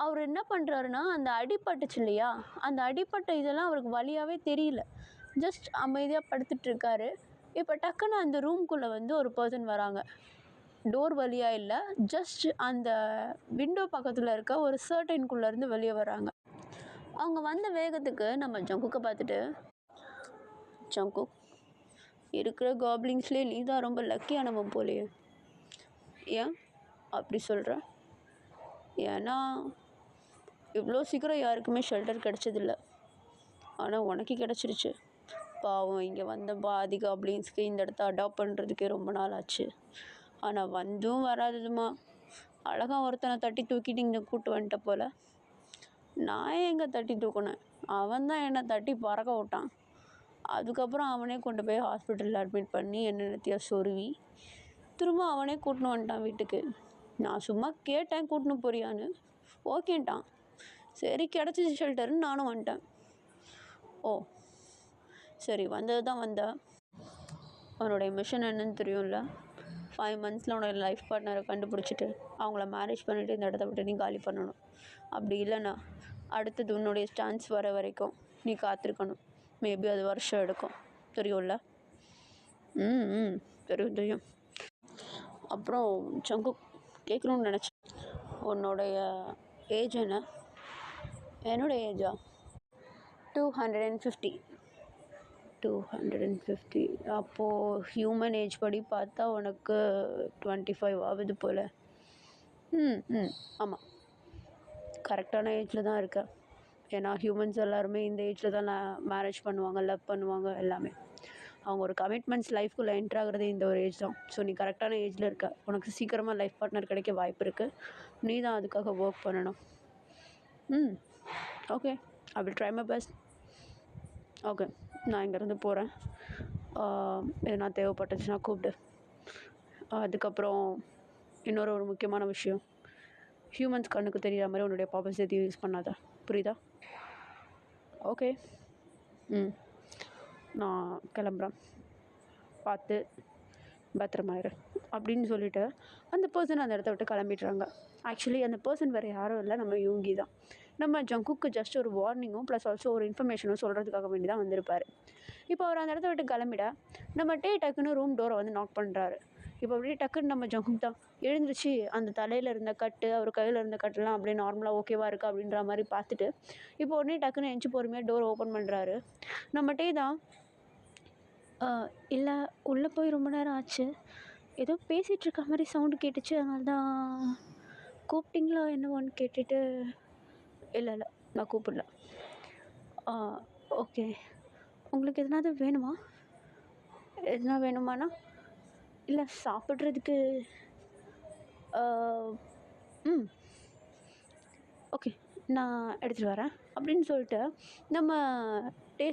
அவர் என்ன பண்ணுறாருன்னா, அந்த அடிபட்டுச்சு இல்லையா, அந்த அடிப்பட்ட இதெல்லாம் அவருக்கு வலியாகவே தெரியல. ஜஸ்ட் அமைதியாக படுத்துட்ருக்காரு. இப்போ டக்குன்னு அந்த ரூம்குள்ளே வந்து ஒரு பர்சன் வராங்க. டோர் வழியாக இல்லை, ஜஸ்ட் அந்த விண்டோ பக்கத்தில் இருக்க ஒரு சர்டைன்குள்ளேருந்து வெளியே வராங்க. அவங்க வந்த வேகத்துக்கு நம்ம ஜங்குக்கை பார்த்துட்டு, ஜங்குக், இருக்கிற காப்ளிங்ஸ்லேயே நீ தான் ரொம்ப லக்கியானவன் போலையே. ஏன் அப்படி சொல்கிற? ஏன்னா இவ்வளோ சீக்கிரம் யாருக்குமே ஷெல்டர் கிடச்சதில்ல, ஆனால் உனக்கு கிடச்சிருச்சு. பாவம், இங்கே வந்த பாதி காப்ளின்ஸ்க்கு இந்த இடத்த அடாப்ட் பண்ணுறதுக்கே ரொம்ப நாள் ஆச்சு. ஆனால் வந்தும் வராததுமா அழகாக ஒருத்தனை தட்டி தூக்கிட்டு இங்கே கூப்பிட்டு வந்துட்ட போல். நான் எங்கே தட்டி தூக்கினேன், அவன் தான் என்னை தட்டி பறக்க விட்டான். அதுக்கப்புறம் அவனே கொண்டு போய் ஹாஸ்பிட்டலில் அட்மிட் பண்ணி என்னென்னத்தையோ சொருவி திரும்ப அவனே கூட்டின்னு வந்துட்டான் வீட்டுக்கு. நான் சும்மா கேட்டேன் கூட்டின்னு போறியான்னு, ஓகேன்ட்டான். சரி கிடச்சிச்சு ஷெல்டர்னு நானும் வந்துட்டேன். ஓ சரி, வந்தது தான் வந்தேன். உன்னுடைய மிஷன் என்னன்னு தெரியும்ல? 5 மந்த்ஸில் உன்னோட லைஃப் பார்ட்னரை கண்டுபிடிச்சிட்டு அவங்கள மேரேஜ் பண்ணிவிட்டு இந்த இடத்த விட்டு நீ காலி பண்ணணும். அப்படி இல்லைன்னா அடுத்தது உன்னுடைய சான்ஸ் வர வரைக்கும் நீ காத்திருக்கணும். மேபி அது வருஷம் எடுக்கும். தெரியும்ல? ம் தெரியும் தெரியும். அப்புறம் ஜங்குக் கேட்கணுன்னு நினச்சேன், உன்னுடைய ஏஜ் என்ன? என்னோடய ஏஜா? 250. 250. அப்போது ஹியூமன் ஏஜ் படி பார்த்தா உனக்கு 25 ஆகுது போல். ஆமாம், கரெக்டான ஏஜில் தான் இருக்க. ஏன்னா ஹியூமன்ஸ் எல்லாருமே இந்த ஏஜில் தான் மேரேஜ் பண்ணுவாங்க, லவ் பண்ணுவாங்க, எல்லாமே. அவங்க ஒரு கமிட்மெண்ட்ஸ் லைஃப்குள்ளே என்ட்ராகிறது இந்த ஒரு ஏஜ் தான். ஸோ நீ கரெக்டான ஏஜில் இருக்க. உனக்கு சீக்கிரமாக லைஃப் பார்ட்னர் கிடைக்க வாய்ப்பு இருக்குது. நீ தான் அதுக்காக ஒர்க் பண்ணணும். Okay, I will try my best. Okay, நான் இங்கேருந்து போகிறேன். எதனா தேவைப்பட்டுச்சுன்னா கூப்பிடு. அதுக்கப்புறம் ஒரு முக்கியமான விஷயம், ஹியூமன்ஸ் கண்ணுக்கு தெரியாத மாதிரி உன்னுடைய பவர்ஸ் எதையும் யூஸ் பண்ணாத, புரியுதா? ஓகே. நான் கிளம்புறேன், பார்த்து பத்திரமாயிரு அப்படின்னு சொல்லிவிட்டு அந்த பர்சன் அந்த இடத்த விட்டு கிளம்பிடுறாங்க. ஆக்சுவலி அந்த பர்சன் வேறு யாரும் இல்லை, நம்ம யூங்கி தான். நம்ம ஜங்குக்கு ஜஸ்ட் ஒரு வார்னிங்கும் ப்ளஸ் ஆல்சோ ஒரு இன்ஃபர்மேஷனும் சொல்கிறதுக்காக வேண்டி தான் வந்திருப்பார். இப்போ அவர் அந்த இடத்த விட்டு கிளம்பிட நம்ம டக்குன்னு ரூம் டோரை வந்து நாக் பண்ணுறாரு. இப்போ அப்படியே டக்குன்னு நம்ம ஜங்குக் தான் எழுந்திரிச்சு அந்த தலையில் இருந்த கட்டு, அவர் கையில் இருந்த கட்டுலாம் அப்படியே நார்மலாக ஓகேவா இருக்குது அப்படின்ற மாதிரி பார்த்துட்டு இப்போ உடனே டக்குன்னு எஞ்சி பொறுமையாக டோர் ஓப்பன் பண்ணுறாரு. நம்ம தான் இல்லை, உள்ளே போய் ரொம்ப நேரம் ஆச்சு, ஏதோ பேசிகிட்ருக்க மாதிரி சவுண்டு கேட்டுச்சு, அதனால தான் கூப்பிட்டிங்களா என்னவோன்னு கேட்டுட்டு, இல்லை நான் கூப்பிடல. ஓகே, உங்களுக்கு எதனாவது வேணுமா? எதனா வேணுமாண்ணா? இல்லை சாப்பிட்றதுக்கு ஓகே நான் எடுத்துகிட்டு வரேன் அப்படின்னு சொல்லிட்டு நம்ம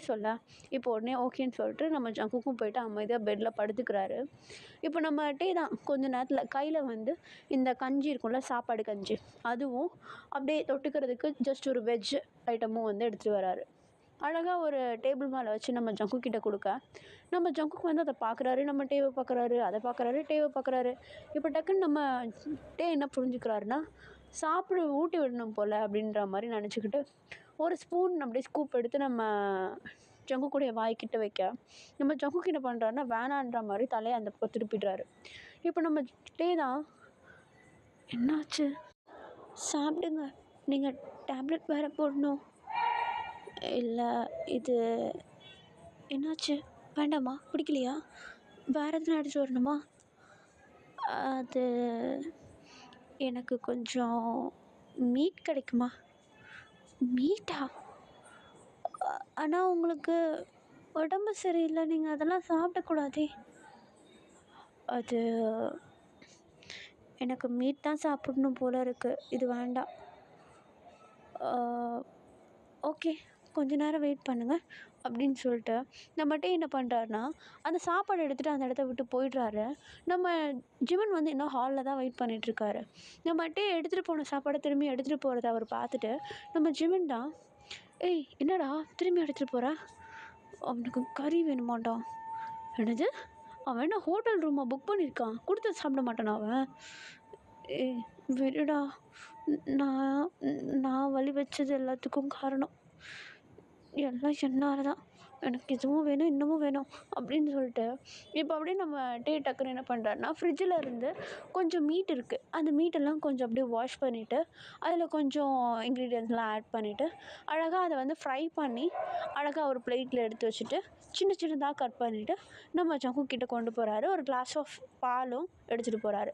சொல்ல இப்போ உடனே ஓகேன்னு சொல்லிட்டு நம்ம ஜங்குக்கும் போயிட்டு அமைதியாக பெட்டில் படுத்துக்கிறாரு. இப்போ நம்ம தான் கொஞ்ச நேரத்தில் கையில் வந்து இந்த கஞ்சி இருக்கும்ல, சாப்பாடு கஞ்சி, அதுவும் அப்படியே தொட்டுக்கிறதுக்கு ஜஸ்ட் ஒரு வெஜ் ஐட்டமும் வந்து எடுத்துகிட்டு வராரு. அழகாக ஒரு டேபிள் மேலே வச்சு நம்ம ஜங்கு கிட்ட கொடுக்க நம்ம ஜங்குக்கு வந்து அதை பார்க்குறாரு, நம்ம டேவை பார்க்குறாரு, அதை பார்க்குறாரு, டேவை பார்க்குறாரு. இப்போ டக்குன்னு நம்ம என்ன புரிஞ்சுக்கிறாருன்னா, சாப்பிட ஊட்டி விடணும் போல் அப்படின்ற மாதிரி நினச்சிக்கிட்டு ஒரு ஸ்பூன் அப்படியே ஸ்கூப் எடுத்து நம்ம ஜங்கு கூடைய வாய்க்கிட்ட வைக்க நம்ம ஜங்கு கிட்ட பண்ணுறாருன்னா வேணான்ற மாதிரி தலையை அந்த பக்கம் திருப்பிடுறாரு. இப்போ நம்ம தான் என்னாச்சு, சாப்பிடுங்க, நீங்கள் டேப்லெட் வேறு போடணும். இல்லை இது என்னாச்சு, வேண்டாமா, பிடிக்கலையா, வேறு எதுனா அடிச்சு வரணுமா? அது எனக்கு கொஞ்சம் மீட் கிடைக்குமா? மீட்டா? ஆனால் உங்களுக்கு உடம்பு சரியில்லை, நீங்கள் அதெல்லாம் சாப்பிடக்கூடாதே. அது எனக்கு மீட் தான் சாப்பிடணும் போல் இருக்குது, இது வேண்டாம். ஓகே, கொஞ்ச நேரம் வெயிட் பண்ணுங்கள் அப்படின்னு சொல்லிட்டு நம்ம என்ன பண்ணுறாருனா அந்த சாப்பாடு எடுத்துகிட்டு அந்த இடத்த விட்டு போயிடுறாரு. நம்ம ஜிமன் வந்து இன்னும் ஹாலில் தான் வெயிட் பண்ணிகிட்ருக்காரு. நம்ம எடுத்துகிட்டு போன சாப்பாடை திரும்பி எடுத்துகிட்டு போகிறத அவர் பார்த்துட்டு நம்ம ஜிமன் தான், ஏய் என்னடா திரும்பி எடுத்துகிட்டு போகிற, அவனுக்கு கறி வேணுமாண்டா. என்னது, அவன் என்ன ஹோட்டல் ரூமை புக் பண்ணியிருக்கான், கொடுத்து சாப்பிட மாட்டானா அவன்? ஏய் விடுடா, நான் வழி வச்சது எல்லாத்துக்கும் காரணம் எல்லாம் என்னால் தான், எனக்கு இதுவும் வேணும் இன்னமும் வேணும் அப்படின்னு சொல்லிட்டு இப்போ அப்படியே நம்ம டக்குன்னு என்ன பண்ணுறாருனா ஃப்ரிட்ஜில் இருந்து கொஞ்சம் மீட் இருக்குது, அந்த மீட்டெல்லாம் கொஞ்சம் அப்படியே வாஷ் பண்ணிவிட்டு அதில் கொஞ்சம் இன்க்ரீடியன்ஸ்லாம் ஆட் பண்ணிவிட்டு அழகாக அதை வந்து ஃப்ரை பண்ணி அழகாக ஒரு பிளேட்டில் எடுத்து வச்சுட்டு சின்ன சின்னதாக கட் பண்ணிவிட்டு நம்ம ஜங்கு கிட்ட கொண்டு போகிறாரு. ஒரு கிளாஸ் ஆஃப் பாலும் எடுத்துகிட்டு போகிறாரு.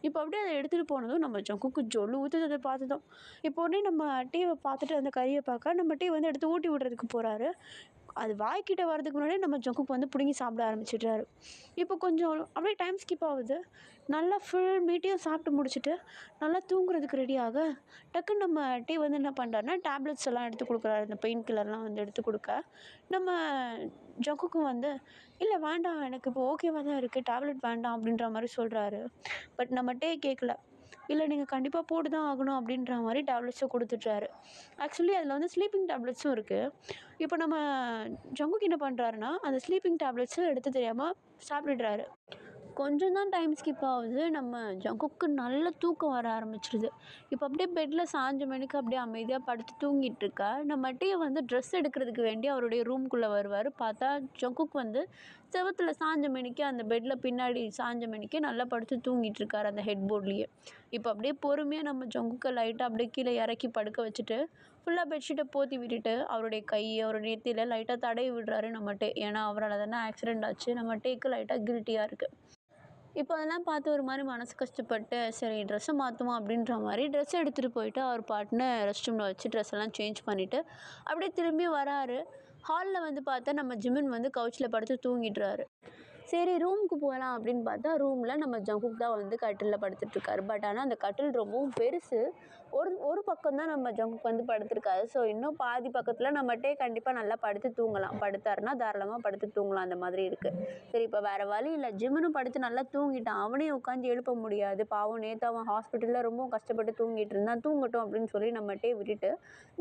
இப்போ அப்படியே அதை எடுத்துகிட்டு போனதும் நம்ம ஜங்குக்கு ஜொல்லு ஊற்றுது அதை பார்த்ததும். இப்போ உடனே நம்ம டீவை பார்த்துட்டு அந்த கறியை பார்க்க நம்ம வந்து எடுத்து ஊட்டி விடுறதுக்கு போகிறாரு. அது வாய்க்கிட்ட வரதுக்கு முன்னாடியே நம்ம ஜங்குக்கு வந்து பிடுங்கி சாப்பிட ஆரம்பிச்சிடுறாரு. இப்போ கொஞ்சம் அப்படியே டைம் ஸ்கிப் ஆகுது. நல்லா ஃபுல் மீட்டையும் சாப்பிட்டு முடிச்சுட்டு நல்லா தூங்குறதுக்கு ரெடியாக டக்குன்னு நம்ம வந்து என்ன பண்ணுறாருனா டேப்லெட்ஸ் எல்லாம் எடுத்து கொடுக்குறாரு. இந்த பெயின் கில்லர்லாம் வந்து எடுத்து கொடுக்க நம்ம ஜங்குக்கும் வந்து இல்லை வேண்டாம், எனக்கு இப்போ ஓகேவாக தான் இருக்குது, டேப்லெட் வேண்டாம் அப்படின்ற மாதிரி சொல்கிறாரு. பட் நம்ம கேட்கல. இல்லை நீங்கள் கண்டிப்பாக போட்டு தான் ஆகணும் அப்படின்ற மாதிரி டேப்லெட்ஸை கொடுத்துட்றாரு. ஆக்சுவலி அதில் வந்து ஸ்லீப்பிங் டேப்லெட்ஸும் இருக்குது. இப்போ நம்ம ஜங்குக் என்ன பண்ணுறாருன்னா அந்த ஸ்லீப்பிங் டேப்லெட்ஸும் எடுத்து தெரியாமல் சாப்பிட்டுடுறாரு. கொஞ்சம் தான் டைம் ஸ்கிப் ஆகுது. நம்ம ஜங்குக்கு நல்ல தூக்கம் வர ஆரம்பிச்சிருது. இப்போ அப்படியே பெட்டில் சாஞ்ச மேனிக்கு அப்படியே அமைதியாக படுத்து தூங்கிட்டு இருக்கா. நம்ம டீயை வந்து ட்ரெஸ் எடுக்கிறதுக்கு வேண்டி அவருடைய ரூம்குள்ளே வருவார். பார்த்தா ஜங்குக் வந்து செவுத்துல சாஞ்ச மேனிக்கு அந்த பெட்டில் பின்னாடி சாஞ்ச மேனிக்கு நல்லா படுத்து தூங்கிட்டு இருக்காரு அந்த ஹெட் போர்ட்லேயே. இப்போ அப்படியே பொறுமையாக நம்ம ஜங்குக்கை லைட்டாக அப்படியே கீழே இறக்கி படுக்க வச்சுட்டு ஃபுல்லாக பெட்ஷீட்டை போற்றி விட்டுட்டு அவருடைய கை அவருடைய நெத்தியில் லைட்டாக தடவி விடுறாரு நம்ம டே. ஏன்னா அவரால் தானே ஆக்சிடெண்ட் ஆச்சு. நம்ம டேக்கு லைட்டாக கில்ட்டியாக இருக்குது. இப்போ அதெல்லாம் பார்த்து ஒரு மாதிரி மனசு கஷ்டப்பட்டு சரி ட்ரெஸ்ஸை மாற்றுவோம் அப்படின்ற மாதிரி ட்ரெஸ் எடுத்துகிட்டு போயிட்டு அவர் பாட்டுன்னு ரெஸ்ட் ரூமில் வச்சு ட்ரெஸ் எல்லாம் சேஞ்ச் பண்ணிவிட்டு அப்படியே திரும்பி வராரு. ஹாலில் வந்து பார்த்தா நம்ம ஜிமின் வந்து கவுச்சில் படுத்து தூங்கிட்டுறாரு. சரி ரூமுக்கு போகலாம் அப்படின்னு பார்த்தா ரூமில் நம்ம ஜங்குக் தான் வந்து கட்டிலில் படுத்துட்ருக்காரு. பட் ஆனால் அந்த கட்டில் ரொம்பவும் பெருசு. ஒரு ஒரு பக்கம் தான் நம்ம ஜங்குக் வந்து படுத்துருக்காரு. ஸோ இன்னும் பாதி பக்கத்தில் நம்மகிட்டே கண்டிப்பாக நல்லா படுத்து தூங்கலாம். படுத்தாருன்னா தாராளமாக படுத்து தூங்கலாம். அந்த மாதிரி இருக்குது. சரி இப்போ வேறு வழி இல்லை. ஜிம்முனும் படுத்து நல்லா தூங்கிட்டான். அவனையும் உட்காந்து எழுப்ப முடியாது. பாவம் நேற்று அவன் ஹாஸ்பிட்டலில் ரொம்பவும் கஷ்டப்பட்டு தூங்கிட்டு இருந்தான். தூங்கட்டும் அப்படின்னு சொல்லி நம்மகிட்டே விட்டுட்டு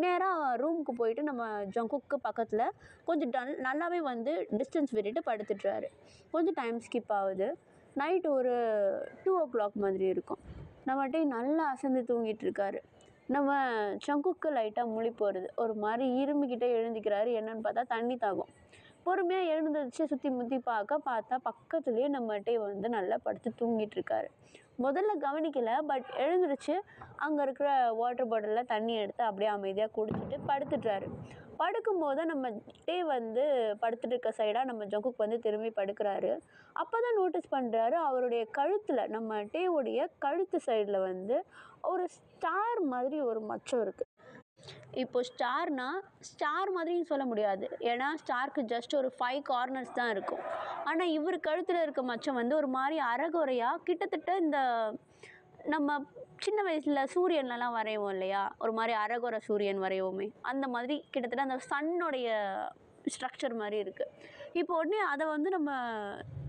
நேராக ரூமுக்கு போயிட்டு நம்ம ஜங்குக்கு பக்கத்தில் கொஞ்சம் நல்லாவே வந்து டிஸ்டன்ஸ் விட்டுட்டு படுத்துட்டுறாரு. கொஞ்சம் டைம் ஸ்கிப் ஆகுது. நைட்டு ஒரு 2 o'clock மாதிரி இருக்கும். நம்மகிட்டே நல்லா அசந்து தூங்கிட்டுருக்காரு. நம்ம ஜங்குக்கு லைட்டாக முழிப்பு வருது. ஒரு மாதிரி இருமிக்கிட்டே எழுந்திக்கிறாரு. என்னன்னு பார்த்தா தண்ணி தாகம். பொறுமையாக எழுந்துருச்சு சுற்றி முற்றி பார்த்தா பக்கத்துலேயே நம்மகிட்டே வந்து நல்லா படுத்து தூங்கிட்டுருக்காரு. முதல்ல கவனிக்கலை. பட் எழுந்துருச்சு அங்கே இருக்கிற வாட்டர் பாட்டிலில் தண்ணி எடுத்து அப்படியே அமைதியாக குடிச்சிட்டு படுத்துட்டாரு. படுக்கும்போது நம்ம டே வந்து படுத்துட்டு இருக்க சைடாக நம்ம ஜங்குக் வந்து திரும்பி படுக்கிறாரு. அப்போ தான் நோட்டீஸ் பண்ணுறாரு அவருடைய கழுத்தில் நம்ம டேவுடைய கழுத்து சைடில் வந்து ஒரு ஸ்டார் மாதிரி ஒரு மச்சம் இருக்குது. இப்போ ஸ்டார் மாதிரின்னு சொல்ல முடியாது. ஏன்னா ஸ்டாருக்கு ஜஸ்ட் ஒரு 5 கார்னர்ஸ் தான் இருக்கும். ஆனால் இவர் கழுத்தில் இருக்க மச்சம் வந்து ஒரு மாதிரி அரைகுறையாக கிட்டத்தட்ட இந்த நம்ம சின்ன வயசில் சூரியன்லலாம் வரைவோம் இல்லையா, ஒரு மாதிரி அரைகுறை சூரியன் வரைவோமே, அந்த மாதிரி கிட்டத்தட்ட அந்த சன்னுடைய ஸ்ட்ரக்சர் மாதிரி இருக்குது. இப்போ உடனே அதை வந்து நம்ம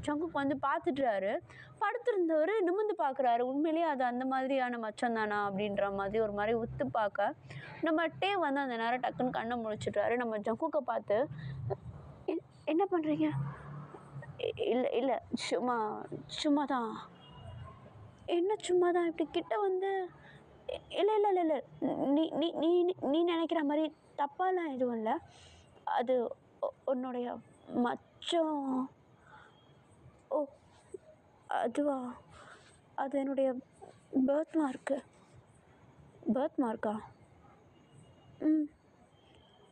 ஜங்குக் வந்து பார்த்துட்றாரு. படுத்திருந்தவர் நிமிர்ந்து பார்க்குறாரு. உண்மையிலேயே அது அந்த மாதிரியான மச்சம் தானா அப்படின்ற மாதிரி ஒரு மாதிரி உத்து பார்க்க நம்ம டே வந்து அந்த நேரம் டக்குன்னு கண்ணை முழிச்சிட்றாரு. நம்ம ஜங்குக்கை பார்த்து என்ன பண்ணுறீங்க? இல்லை இல்லை சும்மா தான். என்ன சும்மா தான்? இப்படி கிட்ட வந்து இல்லை இல்லை இல்லை இல்லை நீ நீ நீ நீ நினைக்கிற மாதிரி தப்பாலாம் எதுவும் இல்லை. அது உன்னுடைய மச்சம். ஓ அதுவா? அது என்னுடைய பர்த் மார்க்கா?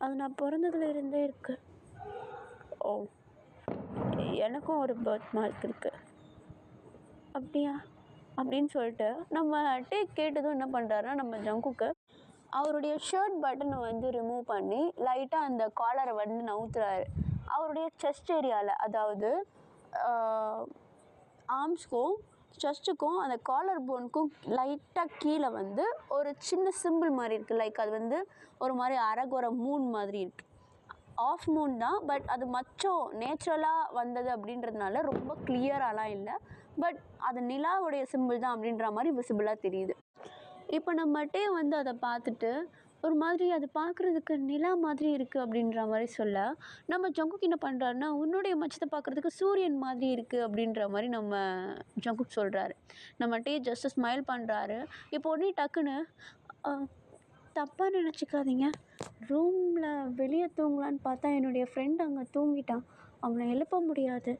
அது நான் பிறந்ததுல இருந்தே இருக்கு. ஓ எனக்கும் ஒரு பர்த் மார்க் இருக்குது. அப்படியா? அப்படின்னு சொல்லிட்டு நம்ம டே கேட்டதும் என்ன பண்ணுறாருன்னா நம்ம ஜங்குக்கு அவருடைய ஷர்ட் பட்டனை வந்து ரிமூவ் பண்ணி லைட்டாக அந்த காலரை வந்து நவுத்துறாரு. அவருடைய செஸ்ட் ஏரியாவில், அதாவது ஆர்ம்ஸ்க்கும் செஸ்ட்டுக்கும் அந்த காலர் போனுக்கும் லைட்டாக கீழே வந்து ஒரு சின்ன சிம்பிள் மாதிரி இருக்குது. லைக் அது வந்து ஒரு மாதிரி அரைகுறை மூன் மாதிரி இருக்குது. ஆஃப் மூன் தான். பட் அது மச்சம் நேச்சுரலாக வந்தது அப்படின்றதுனால ரொம்ப கிளியராலாம் இல்லை. பட் அது நிலாவுடைய சிம்பிள் தான் அப்படின்ற மாதிரி விசிபிளாக தெரியுது. இப்போ நம்மகிட்டே வந்து அதை பார்த்துட்டு ஒரு மாதிரி அது பார்க்குறதுக்கு நிலா மாதிரி இருக்குது அப்படின்ற மாதிரி சொல்ல நம்ம ஜங்குக் என்ன பண்ணுறாருன்னா உன்னுடைய மச்சத்தை பார்க்குறதுக்கு சூரியன் மாதிரி இருக்குது அப்படின்ற மாதிரி நம்ம ஜங்குக் சொல்கிறாரு. நம்மகிட்டே ஜஸ்ட்டு ஸ்மைல் பண்ணுறாரு. இப்போ உடனே டக்குன்னு தப்பாக நினச்சிக்காதீங்க, ரூமில் வெளியே தூங்கலான்னு பார்த்தா என்னுடைய ஃப்ரெண்ட் அங்கே தூங்கிட்டான். அவனை எழுப்ப முடியாது.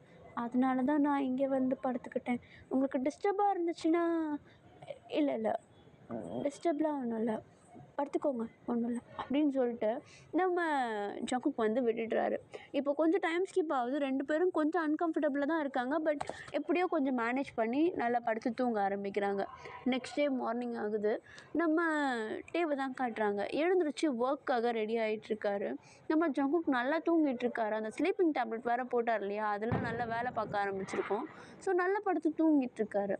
அதனால தான் நான் இங்கே வந்து படுத்துக்கிட்டேன். உங்களுக்கு டிஸ்டர்பாக இருந்துச்சுன்னா இல்லை டிஸ்டர்ப்லாம் ஒன்றும் இல்லை, படுத்துக்கோங்க, ஒன்றும் இல்லை அப்படின்னு சொல்லிட்டு நம்ம ஜங்குக் வந்து விட்டுடுறாரு. இப்போ கொஞ்சம் டைம் ஸ்கிப் ஆகுது. 2 பேரும் கொஞ்சம் அன்கம்ஃபர்டபுளாக தான் இருக்காங்க. பட் எப்படியோ கொஞ்சம் மேனேஜ் பண்ணி நல்லா படுத்து தூங்க ஆரம்பிக்கிறாங்க. நெக்ஸ்ட் டே மார்னிங் ஆகுது. நம்ம டேவை தான் காட்டுறாங்க. எழுந்திரிச்சு ஒர்க்காக ரெடி ஆகிட்டுருக்காரு. நம்ம ஜங்குக் நல்லா தூங்கிட்டுருக்காரு. அந்த ஸ்லீப்பிங் டேப்லெட் வேறு போட்டார் இல்லையா, அதெல்லாம் நல்லா வேலை பார்க்க ஆரம்பிச்சிருக்கோம். ஸோ நல்லா படுத்து தூங்கிட்டுருக்காரு.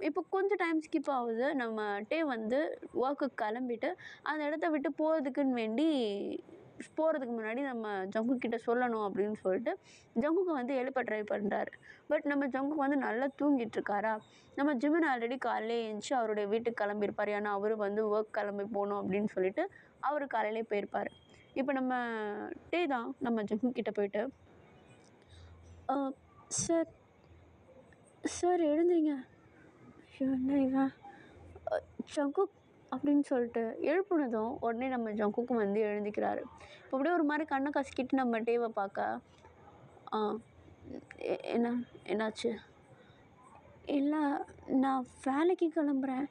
இப்போ கொஞ்சம் டைம் ஸ்கிப் ஆகுது. நம்ம டே வந்து ஒர்க்குக்கு கிளம்பிட்டு அந்த இடத்த விட்டு போகிறதுக்குன்னு வேண்டி போகிறதுக்கு முன்னாடி நம்ம ஜங்குக் கிட்ட சொல்லணும் அப்படின்னு சொல்லிட்டு ஜங்குக்கு வந்து எழுப்ப ட்ரை பண்ணுறாரு. பட் நம்ம ஜங்குக் வந்து நல்லா தூங்கிட்டு இருக்காரா. நம்ம ஜிமின் ஆல்ரெடி காலையிலே எழுந்துச்சி அவருடைய வீட்டுக்கு கிளம்பியிருப்பார். ஏன்னா அவரு வந்து ஒர்க் கிளம்பி போகணும் அப்படின்னு சொல்லிட்டு அவர் காலையிலே போயிருப்பார். இப்போ நம்ம டே தான் நம்ம ஜங்குக் கிட்ட போயிட்டு, சார் சார் எழுந்துறீங்க. என்ன இவன் ஜங்குக் அப்படின்னு சொல்லிட்டு எழுப்புனதும் உடனே நம்ம ஜங்குக்கும் வந்து எழுந்திக்கிறாரு. இப்போ அப்படியே ஒரு மாதிரி கண்ணை கசக்கிட்டு நம்ம டேவை பார்க்க, ஆ என்ன என்னாச்சு? இல்லை, நான் வேலைக்கு கிளம்புறேன்.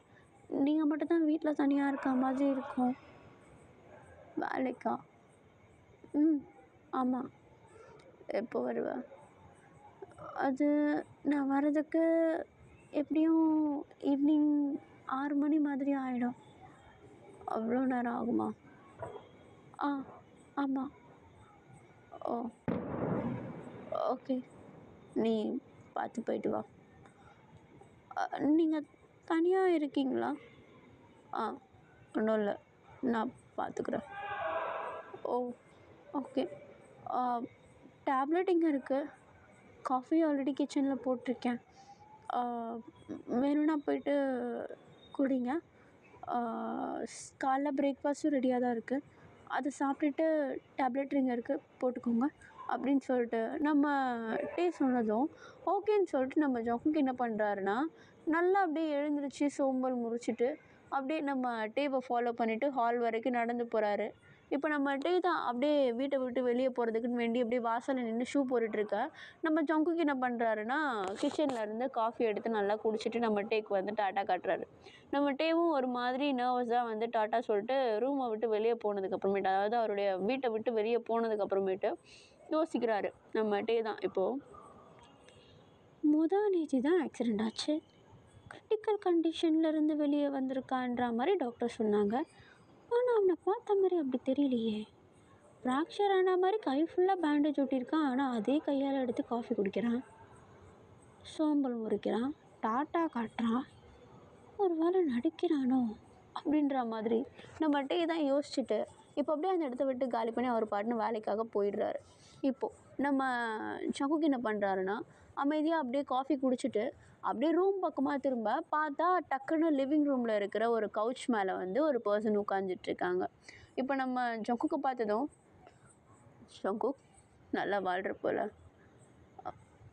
நீங்கள் மட்டும்தான் வீட்டில் தனியாக இருக்க மாதிரி இருக்கும். வேலைக்கா? ம், ஆமாம். எப்போ வருவேன்? அது நான் வர்றதுக்கு எப்படியும் ஈவினிங் 6 மணி மாதிரி ஆகிடும். அவ்வளோ நேரம் ஆகுமா? ஆ, ஆமாம். ஓ, ஓகே. நீ பார்த்து போயிட்டு வா. நீங்கள் தனியாக இருக்கீங்களா? ஆ, ஒன்றும் இல்லை, நான் பார்த்துக்குறேன். ஓ, ஓகே. டேப்லெட் இங்கே இருக்குது. காஃபி ஆல்ரெடி கிச்சனில் போட்டிருக்கேன். வேணும்னா போயிட்டு குடிங்க. காலைல பிரேக்ஃபாஸ்ட்டும் ரெடியாக தான் இருக்குது. அதை சாப்பிட்டுட்டு டேப்லெட் இங்கே இருக்குது, போட்டுக்கோங்க அப்படின்னு சொல்லிட்டு நம்ம டீ சொன்னதும் ஓகேன்னு சொல்லிட்டு நம்ம ஜங்குக் என்ன பண்ணுறாருன்னா, நல்லா அப்படியே எழுந்திருச்சு சோம்பல் முறிச்சிட்டு அப்படியே நம்ம டேவை ஃபாலோ பண்ணிவிட்டு ஹால் வரைக்கும் நடந்து போகிறாரு. இப்போ நம்ம டே தான் அப்படியே வீட்டை விட்டு வெளியே போகிறதுக்குன்னு வேண்டி அப்படியே வாசலில் நின்று ஷூ போட்டுட்ருக்க. நம்ம ஜங்குக் என்ன பண்ணுறாருன்னா, கிச்சனில் இருந்து காஃபி எடுத்து நல்லா குடிச்சிட்டு நம்ம டேக்கு வந்து டாட்டா காட்டுறாரு. நம்ம டேவும் ஒரு மாதிரி நர்வஸாக வந்து டாட்டா சொல்லிட்டு ரூமை விட்டு வெளியே போனதுக்கப்புறமேட்டு, அதாவது அவருடைய வீட்டை விட்டு வெளியே போனதுக்கப்புறமேட்டு யோசிக்கிறாரு. நம்ம டே தான் இப்போது, நேற்று தான் ஆக்சிடெண்ட் ஆச்சு. கிரிட்டிக்கல் கண்டிஷன்லேருந்து வெளியே வந்திருக்கான்ற மாதிரி டாக்டர் சொன்னாங்க. ஆனால் அவனை பார்த்த மாதிரி அப்படி தெரியலையே. ஃப்ராக்சர் ஆன மாதிரி கை ஃபுல்லாக பேண்டேஜ் ஒட்டியிருக்கான். ஆனால் அதே கையால் எடுத்து காஃபி குடிக்கிறான், சோம்பல் முறிக்கிறான், டாட்டா காட்டுறான். ஒரு வேளை நடிக்கிறானோ அப்படின்ற மாதிரி நம்ம டே தான் யோசிச்சுட்டு இப்போ அப்படியே அந்த இடத்த விட்டு காலி பண்ணி அவர் பாட்டுன்னு வேலைக்காக போயிடுறாரு. இப்போது நம்ம ஜங்குக் என்ன பண்ணுறாருன்னா, அமைதியாக அப்படியே காஃபி குடிச்சிட்டு அப்படியே ரூம் பக்கமாக திரும்ப பார்த்தா டக்குன்னு லிவிங் ரூமில் இருக்கிற ஒரு கவுச் மேலே வந்து ஒரு பர்சன் உட்காந்துட்ருக்காங்க. இப்போ நம்ம ஜங்குக்கை பார்த்ததும், ஜங்குக் நல்லா வாழ்கிற போல்.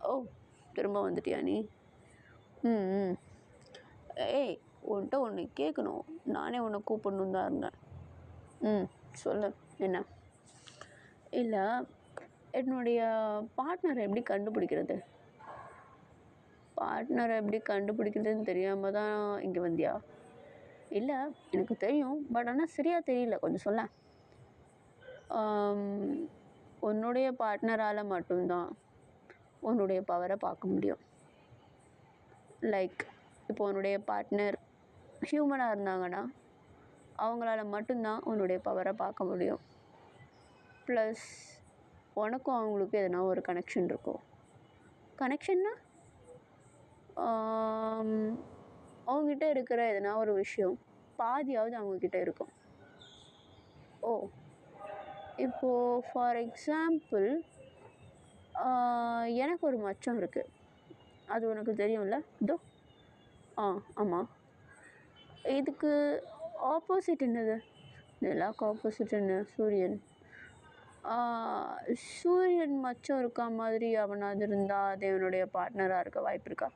ஓ, திரும்ப வந்துட்டியா நீ? ம், ஏய், உன்கிட்ட ஒன்று கேட்கணும். நானே உன்னை கூப்பிடணும் தான் இருந்தேன். சொல்லு, என்ன? இல்லை, என்னுடைய பார்ட்னரை எப்படி கண்டுபிடிக்கிறது? பார்ட்னரை எப்படி கண்டுபிடிக்கிறதுன்னு தெரியாமல் தான் இங்கே வந்தியா? இல்லை, எனக்கு தெரியும், பட் ஆனால் சரியாக தெரியல, கொஞ்சம் சொல்ல. உன்னுடைய பார்ட்னரால் மட்டும்தான் உன்னுடைய பவரை பார்க்க முடியும். லைக் இப்போ உன்னுடைய பார்ட்னர் ஹியூமனாக இருந்தாங்கன்னா அவங்களால மட்டும்தான் உன்னுடைய பவரை பார்க்க முடியும். ப்ளஸ் உனக்கும் அவங்களுக்கும் எதனா ஒரு கனெக்ஷன் இருக்கும். கனெக்ஷன்னா அவங்ககிட்ட இருக்கிற எதனா ஒரு விஷயம் பாதியாவது அவங்கக்கிட்ட இருக்கும். ஓ, இப்போது ஃபார் எக்ஸாம்பிள் எனக்கு ஒரு மச்சம் இருக்குது, அது உனக்கு தெரியும்ல? இதோ. ஆமாம். இதுக்கு ஆப்போசிட் என்னது? நிலாவுக்கு ஆப்போசிட் என்ன? சூரியன். சூரியன் மச்சம் இருக்கா மாதிரி அவனாவது இருந்தால் அது என்னுடைய பார்ட்னராக இருக்க வாய்ப்பு இருக்கா?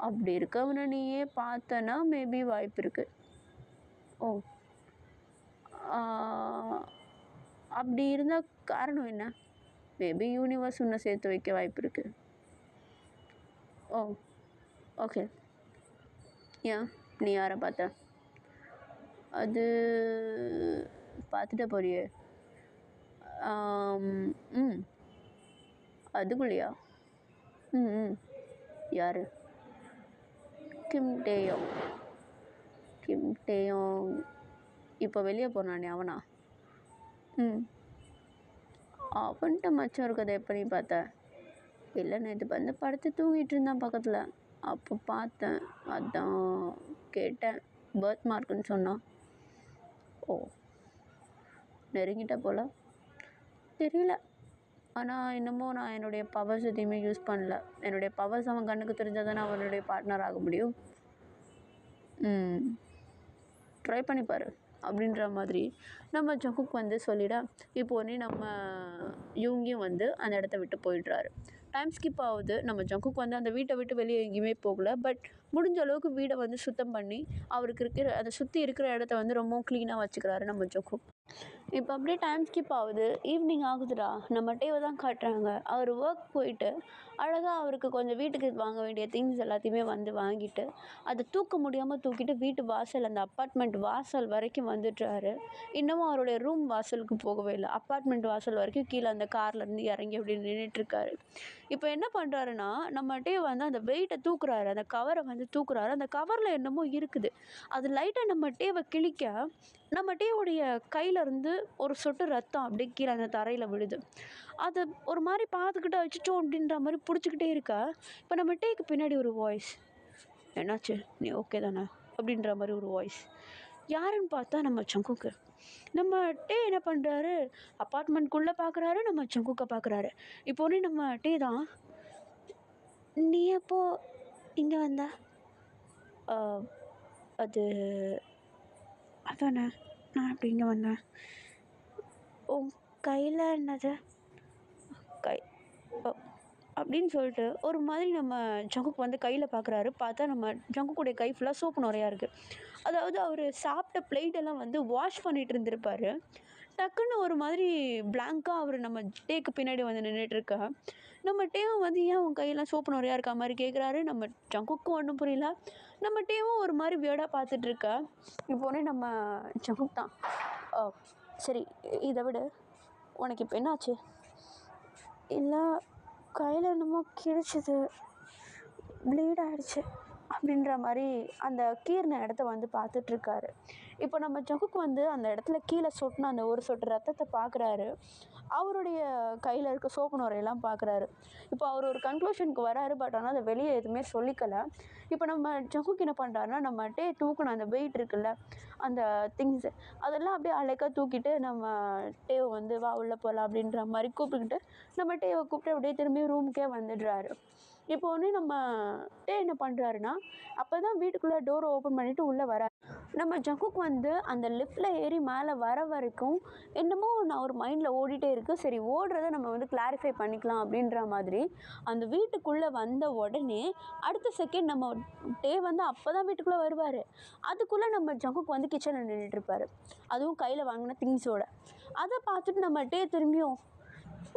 அப்படி இருக்கவனை நீயே பார்த்தனா மேபி வாய்ப்பு இருக்குது. ஓ, அப்படி இருந்தால் காரணம் என்ன? மேபி யூனிவர்ஸ் உன்னை சேர்த்து வைக்க வாய்ப்பு இருக்குது. ஓ, ஓகே. ஏன், நீ யாரை பார்த்த? அது பார்த்துட்ட போறியே. அதுக்குள்ளையா? யார்? கிம் டேயோங். கிம் டேயோங் இப்போ வெளியே போனானே அவனா? அவன்கிட்ட மச்சம் இருக்கதை எப்போ நீ பார்த்த? இல்லை, நேற்று வந்து படுத்து தூங்கிட்டு இருந்தான் பக்கத்தில், அப்போ பார்த்தேன், அதான் கேட்டேன். பர்த் மார்க்குன்னு சொன்னான். ஓ, நெருங்கிட்ட போல் தெரியல. ஆனால் இன்னமும் நான் என்னுடைய பவர்ஸ் எதையுமே யூஸ் பண்ணல. என்னுடைய பவர்ஸ் அவன் கண்ணுக்கு தெரிஞ்சால் தானே அவனுடைய பார்ட்னர் ஆக முடியும். ட்ரை பண்ணிப்பார் அப்படின்ற மாதிரி நம்ம ஜங்குக் வந்து சொல்லிட, இப்போ உடனே நம்ம யூங்கியும் வந்து அந்த இடத்த விட்டு போயிடுறாரு. டைம் ஸ்கிப் ஆகுது. நம்ம ஜங்குக் வந்து அந்த வீட்டை விட்டு வெளியே எங்கேயுமே போகல. பட் முடிஞ்ச அளவுக்கு வீடை வந்து சுத்தம் பண்ணி அவருக்கு இருக்கிற அதை சுற்றி இருக்கிற இடத்த வந்து ரொம்பவும் க்ளீனாக வச்சுக்கிறாரு நம்ம ஜங்குக். இப்போ அப்படியே டைம் ஸ்கிப் ஆகுது. ஈவினிங் ஆகுதுடா. நம்ம டேவை தான் காட்டுறாங்க. அவர் ஒர்க் போயிட்டு அழகாக அவருக்கு கொஞ்சம் வீட்டுக்கு வாங்க வேண்டிய திங்ஸ் எல்லாத்தையுமே வந்து வாங்கிட்டு அதை தூக்க முடியாமல் தூக்கிட்டு வீட்டு வாசல் அந்த அப்பார்ட்மெண்ட் வாசல் வரைக்கும் வந்துடுறாரு. இன்னமும் அவருடைய ரூம் வாசலுக்கு போகவே இல்லை. அப்பார்ட்மெண்ட் வாசல் வரைக்கும் கீழே அந்த கார்லேருந்து இறங்கி அப்படி நின்றுட்டுருக்காரு. இப்போ என்ன பண்ணுறாருன்னா நம்ம டே வந்து அந்த வெயிட்டை தூக்குறாரு. அந்த கவரை வந்து தூக்குறாரு. அந்த கவரில் என்னமோ இருக்குது. அது லைட்டாக நம்ம டேவை கிழிக்க நம்ம டேவுடைய கையிலேருந்து ஒரு சொட்டு ரத்தம் அப்படியே கீழே அந்த தரையில் விழுது. அதை ஒரு மாதிரி பார்த்துக்கிட்டு வச்சுட்டோம் அப்படின்ற மாதிரி பிடிச்சிக்கிட்டே இருக்கா. இப்போ நம்ம டேக்கு பின்னாடி ஒரு வாய்ஸ், என்னாச்சு, நீ ஓகே தானே அப்படின்ற மாதிரி ஒரு வாய்ஸ். யாருன்னு பார்த்தா நம்ம ஜங்குக்கு. நம்ம டே என்ன பண்ணுறாரு, அப்பார்ட்மெண்ட்குள்ளே பார்க்குறாரு, நம்ம ஜங்குக்கை பார்க்குறாரு. இப்போ ஒன்று நம்ம டே தான், நீ எப்போ இங்கே வந்த? அது அதானே, நான் எப்படி இங்கே வந்தேன்? உன் கையில் என்னது? கை அப்படின்னு சொல்லிட்டு ஒரு மாதிரி நம்ம ஜங்குக் வந்து கையில் பார்க்குறாரு. பார்த்தா நம்ம ஜங்குக்குடைய கை ஃபுல்லாக சோப்பு நிறையா இருக்குது. அதாவது அவர் சாப்பிட்ட பிளேட்டெல்லாம் வந்து வாஷ் பண்ணிகிட்டு இருந்திருப்பார். டக்குன்னு ஒரு மாதிரி பிளாங்காக அவர் நம்ம டேக்கு பின்னாடி வந்து நின்றுட்டுருக்கா. நம்ம டேவும் வந்து ஏன் உன் கையெல்லாம் சோப்பு நிறையா இருக்கா மாதிரி கேட்குறாரு. நம்ம ஜங்குக்கும் ஒன்றும் புரியல. நம்ம டேவும் ஒரு மாதிரி வியர்டாக பார்த்துட்ருக்கா. இப்போ உடனே நம்ம ஜங்குக் தான், சரி இதை விட உனக்கு இப்போ என்னாச்சு? இல்லை, கையில் என்னமோ கிழிச்சிது, ப்ளீட் ஆகிடுச்சு அப்படின்ற மாதிரி அந்த கீறின இடத்த வந்து பார்த்துட்ருக்காரு. இப்போ நம்ம ஜங்குக்கு வந்து அந்த இடத்துல கீழே சொட்டின அந்த ஒரு சொட்டு ரத்தத்தை பார்க்குறாரு. அவருடைய கையில் இருக்க சோப்பு நுரையெல்லாம் பார்க்குறாரு. இப்போ அவர் ஒரு கன்க்ளூஷனுக்கு வராரு. பட் ஆனால் அதை வெளியே எதுவுமே சொல்லிக்கலை. இப்போ நம்ம ஜங்குக்கு என்ன பண்ணுறாருன்னா, நம்ம டே தூக்கணும் அந்த வெயிட் இருக்குல்ல, அந்த திங்ஸு அதெல்லாம் அப்படியே அழகாக தூக்கிட்டு நம்ம டேவை வந்து வா உள்ளே போகலாம் அப்படின்ற மாதிரி கூப்பிட்டுக்கிட்டு நம்ம டேவை கூப்பிட்டு அப்படியே திரும்பி ரூமுக்கே வந்துடுறாரு. இப்போ ஒன்று நம்ம டே என்ன பண்ணுறாருன்னா, அப்போ தான் வீட்டுக்குள்ளே டோரை ஓப்பன் பண்ணிவிட்டு உள்ளே வராரு. நம்ம ஜங்குக் வந்து அந்த லிஃப்ட்டில் ஏறி மேலே வர வரைக்கும் என்னமோ நான் ஒரு மைண்டில் ஓடிட்டே இருக்குது. சரி, ஓடுறத நம்ம வந்து கிளாரிஃபை பண்ணிக்கலாம் அப்படின்ற மாதிரி அந்த வீட்டுக்குள்ளே வந்த உடனே அடுத்த செகண்ட் நம்ம டே வந்து அப்போ தான் வீட்டுக்குள்ளே வருவார். அதுக்குள்ளே நம்ம ஜங்குக் வந்து கிச்சனில் நின்றுட்டுருப்பார். அதுவும் கையில் வாங்கின திங்ஸோட. அதை பார்த்துட்டு நம்ம டே திரும்பியும்,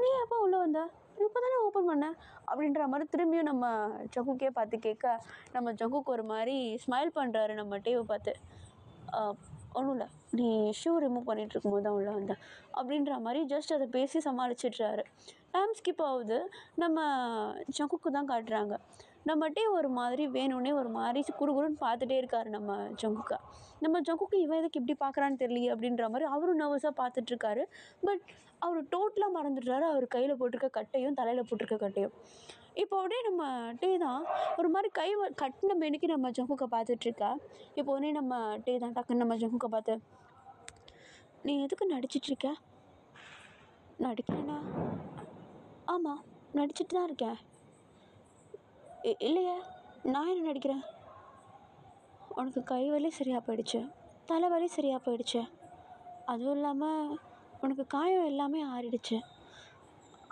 நீ எப்போ உள்ளே வந்த? இப்போ தானே ஓப்பன் பண்ணேன் அப்படின்ற மாதிரி திரும்பியும் நம்ம ஜங்குக்கே பார்த்து கேட்க, நம்ம ஜங்குக் ஒரு மாதிரி ஸ்மைல் பண்ணுறாரு நம்ம டேவை பார்த்து. ஒன்றும் இல்லை, நீ ஷூ ரிமூவ் பண்ணிகிட்டு இருக்கும்போது தான் உள்ளே வந்தேன் அப்படின்ற மாதிரி ஜஸ்ட் அதை பேசி சமாளிச்சிட்றாரு. டைம் ஸ்கிப் ஆகுது. நம்ம ஜங்குக்கு தான் காட்டுறாங்க. நம்ம டே ஒரு மாதிரி வேணும்னே ஒரு மாதிரி குறுகுறுன்னு பார்த்துட்டே இருக்காரு நம்ம ஜங்குக்கா. நம்ம ஜங்குக்கு இவன் எதுக்கு இப்படி பார்க்குறான்னு தெரியலையே அப்படின்ற மாதிரி அவரும் நர்வஸாக பார்த்துட்ருக்காரு. பட் அவர் டோட்டலாக மறந்துடுறாரு அவர் கையில் போட்டிருக்க கட்டையும் தலையில் போட்டிருக்க கட்டையும். இப்போ அப்படியே நம்ம டே தான் ஒரு மாதிரி கட்டின மெனிக்கு நம்ம ஜங்குக்கை பார்த்துட்ருக்கா. இப்போ உடனே நம்ம டே தான் டக்குன்னு நம்ம ஜங்குக்கை பார்த்து, நீ எதுக்கு நடிச்சிட்ருக்க? நடிக்கிறேன்னா? ஆமாம், நடிச்சிட்டு தான் இருக்கேன். இல்லையே, நான் என்ன நடிக்கிறேன்? உனக்கு கை வலி சரியாக போயிடுச்சு, தலைவலி சரியாக போயிடுச்சு, அதுவும் இல்லாமல் உனக்கு காயம் எல்லாமே ஆறிடுச்சு.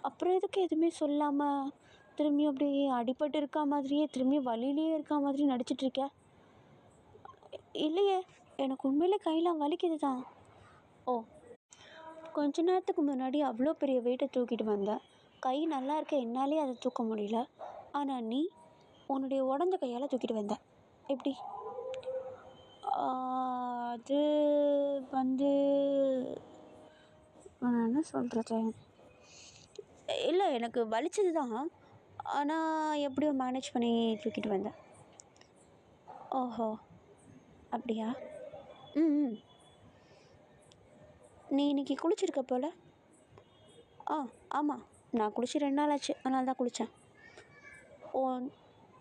அப்புறம் எதுக்கு எதுவுமே சொல்லாமல் திரும்பியும் அப்படியே அடிபட்டு இருக்கா மாதிரியே திரும்பியும் வலியிலேயே இருக்கா மாதிரி நடிச்சிட்ருக்க? இல்லையே, எனக்கு உண்மையிலே கையெல்லாம் வலிக்குது தான். ஓ, கொஞ்ச நேரத்துக்கு முன்னாடி அவ்வளோ பெரிய வெயிட்டை தூக்கிட்டு வந்தேன். கை நல்லா இருக்க என்னாலே அதை தூக்க முடியல. ஆனால் நீ உன்னுடைய உடஞ்ச கையால் தூக்கிட்டு வந்த, எப்படி? அது வந்து நான் என்ன சொல்கிறது, இல்லை எனக்கு வலிச்சது தான். ஆனால் எப்படியோ மேனேஜ் பண்ணி தூக்கிட்டு வந்தேன். ஓஹோ, அப்படியா? ம், நீ இன்றைக்கி குளிச்சிருக்க போல். ஆமாம், நான் குளிச்சு 2 நாள் ஆச்சு, அதனால தான் குளித்தேன்.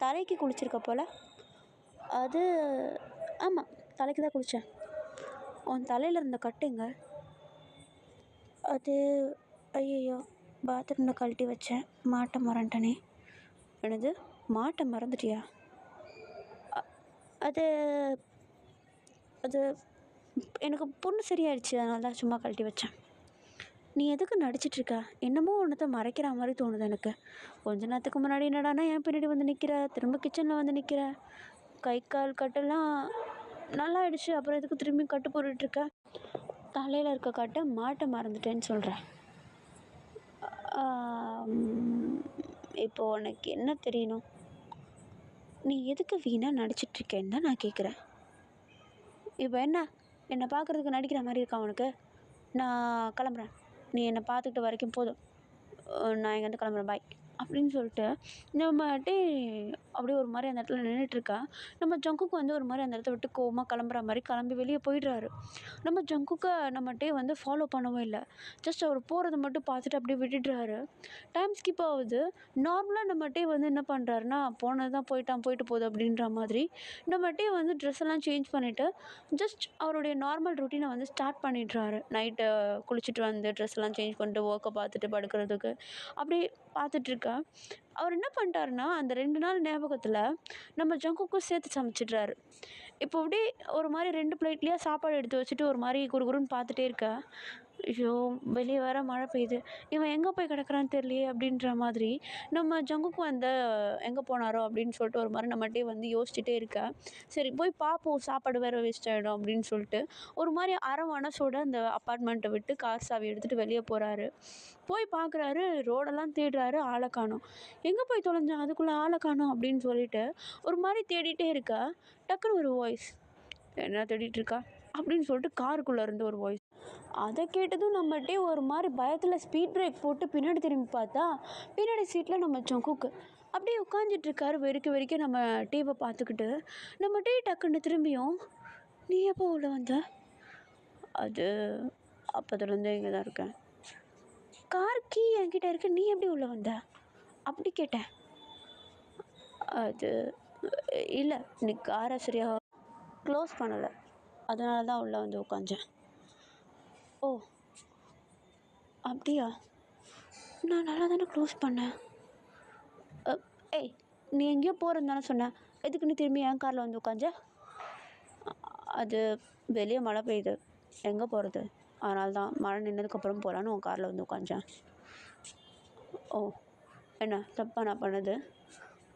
தலைக்கு குளிச்சிருக்க போல். அது ஆமாம், தலைக்கு தான் குளித்தேன். உன் தலையில் இருந்த கட்டுங்க. அது ஐயையோ! பாத்ரூமில் கழட்டி வச்சேன். மாட்ட மறந்துட்டேனே! என்னது? மாட்ட மறந்துட்டியா? அ அது அது எனக்கு புண்ணு சரியாயிடுச்சு. அதனால தான் சும்மா கழட்டி வச்சேன். நீ எதுக்கு நடிச்சிட்ருக்க? என்னமோ ஒன்னத்த மறைக்கிற மாரி தோணுது எனக்கு. கொஞ்ச நேரத்துக்கு முன்னாடி என்னடான்னா என் பின்னாடி வந்து நிற்கிற, திரும்ப கிச்சனில் வந்து நிற்கிற. கை, கால் கட்டெல்லாம் நல்லாயிடுச்சு. அப்புறம் எதுக்கு திரும்பி கட்டு போட்டுட்ருக்க? தலையில் இருக்க கட்ட மாட்ட மறந்துட்டேன்னு சொல்கிறேன். இப்போ உனக்கு என்ன தெரியணும்? நீ எதுக்கு வீணாக நடிச்சிட்ருக்கேன்னு தான் நான் கேட்குறேன். இப்போ என்னை பார்க்குறதுக்கு நடிக்கிற மாதிரி இருக்கா உனக்கு? நான் கிளம்புறேன். நீ என்னை பார்த்துக்கிட்ட வரைக்கும் போதும். நான் இங்கேருந்து கிளம்புறேன். பாய் அப்படின்னு சொல்லிட்டு நம்மகிட்டே அப்படியே ஒரு மாதிரி அந்த இடத்துல நின்றுட்டுருக்கா. நம்ம ஜங்குக்கு வந்து ஒரு மாதிரி அந்த இடத்த விட்டு கோவமாக கிளம்புற மாதிரி கிளம்பி வெளியே போயிடுறாரு. நம்ம ஜங்குக்கை நம்மகிட்டே வந்து ஃபாலோ பண்ணவும் இல்லை. ஜஸ்ட் அவர் போகிறத மட்டும் பார்த்துட்டு அப்படியே விட்டுடுறாரு. டைம் ஸ்கிப் ஆகுது. நார்மலாக நம்மகிட்டே வந்து என்ன பண்ணுறாருன்னா, போனது தான் போயிட்டு போகுது அப்படின்ற மாதிரி நம்மகிட்டே வந்து ட்ரெஸ் எல்லாம் சேஞ்ச் பண்ணிவிட்டு ஜஸ்ட் அவருடைய நார்மல் ரொட்டீனை வந்து ஸ்டார்ட் பண்ணிடுறாரு. நைட்டு குளிச்சுட்டு வந்து ட்ரெஸ் எல்லாம் சேஞ்ச் பண்ணிட்டு ஒர்க்கை பார்த்துட்டு படுக்கிறதுக்கு அப்படியே பார்த்துட்ருக்கா. அவர் என்ன பண்ணிட்டாருன்னா, அந்த 2 நாள் ஞாபகத்தில் நம்ம ஜங்குக்கும் சேர்த்து சமைச்சிடுறாரு. இப்போ அப்படியே ஒரு மாதிரி 2 பிளேட்லேயே சாப்பாடு எடுத்து வச்சுட்டு ஒரு மாதிரி குறுகுறுன்னு பார்த்துட்டே இருக்கா. ஐயோ! வெளிய வேற மழை பெய்யுது. இவன் எங்கே போய் கிடக்குறான்னு தெரியலையே அப்படின்ற மாதிரி நம்ம ஜங்குக்கு வந்து எங்கே போனாரோ அப்படின்னு சொல்லிட்டு ஒரு மாதிரி நம்மகிட்டயே வந்து யோசிச்சுட்டே இருக்கா. சரி போய் பார்ப்போம், சாப்பாடு வேற வேஸ்ட் ஆகிடும் அப்படின்னு சொல்லிட்டு ஒரு மாதிரி அரை மனசோட அந்த அப்பார்ட்மெண்ட்டை விட்டு கார் சாவி எடுத்துகிட்டு வெளியே போகிறாரு. போய் பார்க்குறாரு, ரோடெல்லாம் தேடுறாரு, ஆளை காணோம். எங்கே போய் தொலைஞ்சான்? அதுக்குள்ளே ஆளை காணோம் அப்படின்னு சொல்லிட்டு ஒரு மாதிரி தேடிட்டே இருக்கா. டக்குன்னு ஒரு வாய்ஸ், என்ன தேடிட்டு இருக்கா அப்படின்னு சொல்லிட்டு காருக்குள்ளே இருந்து ஒரு வாய்ஸ். அதை கேட்டதும் நம்மகிட்டே ஒரு மாதிரி பயத்தில் ஸ்பீட் பிரேக் போட்டு பின்னாடி திரும்பி பார்த்தா பின்னாடி சீட்டில் நம்ம ஜங்குக்கு அப்படியே உட்காந்துட்ருக்காரு. வெறிக்க நம்ம டீவை பார்த்துக்கிட்டு நம்ம டீ டக்குன்னு திரும்பியும், நீ எப்போ உள்ள வந்த? அது அப்போதுலேருந்து இங்கே தான் இருக்கேன். கார் கீ என்கிட்ட இருக்கு, நீ எப்படி உள்ளே வந்த அப்படி கேட்டேன். அது இல்லை, நீ காரை சரியாக க்ளோஸ் பண்ணலை, அதனால தான் உள்ளே வந்து உட்காந்தேன். ஓ அப்படியா? நான் நல்லா தானே க்ளோஸ் பண்ணேன். ஏய், நீ எங்கேயோ போகிறேன்னு தானே சொன்னேன், எதுக்கு நீ திரும்பி என் காரில் வந்து உட்காந்த? அது வெளியே மழை பெய்யுது, எங்கே போகிறது, அதனால தான் மழை நின்னதுக்கப்புறம் போகலான்னு உன் காரில் வந்து உட்காந்தேன். ஓ என்ன தப்பா நான் பண்ணது?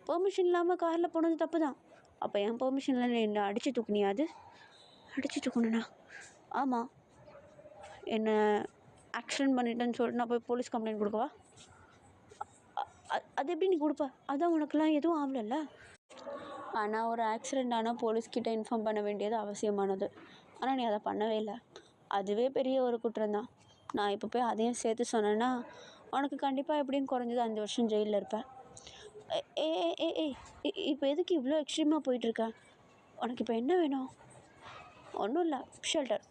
பெர்மிஷன் இல்லாமல் காரில் போனது தப்பு தான். அப்போ என் பெர்மிஷனில் என்னை அடித்து தூக்குனியா? அது அடித்து தூக்கணுண்ணா? ஆமாம். என்னை ஆக்சிடென்ட் பண்ணிட்டேன்னு சொல்லிட்டு நான் போய் போலீஸ் கம்ப்ளைண்ட் கொடுக்கவா? அது எப்படி நீ கொடுப்ப? அதான் உனக்குலாம் எதுவும் ஆகலைல்ல. ஆனால் ஒரு ஆக்சிடெண்ட் ஆனால் போலீஸ்கிட்ட இன்ஃபார்ம் பண்ண வேண்டியது அவசியமானது. ஆனால் நீ அதை பண்ணவே இல்லை. அதுவே பெரிய ஒரு குற்றம்தான். நான் இப்போ போய் அதையும் சேர்த்து சொன்னேன்னா உனக்கு கண்டிப்பாக எப்படியும் குறைஞ்சது 5 வருஷம் ஜெயிலில் இருப்பேன். ஏ ஏ ஏ இப்போ எதுக்கு இவ்வளோ எக்ஸ்ட்ரீமாக போயிட்டுருக்க? உனக்கு இப்போ என்ன வேணும்? ஒன்றும் இல்லை, ஷெல்டர்.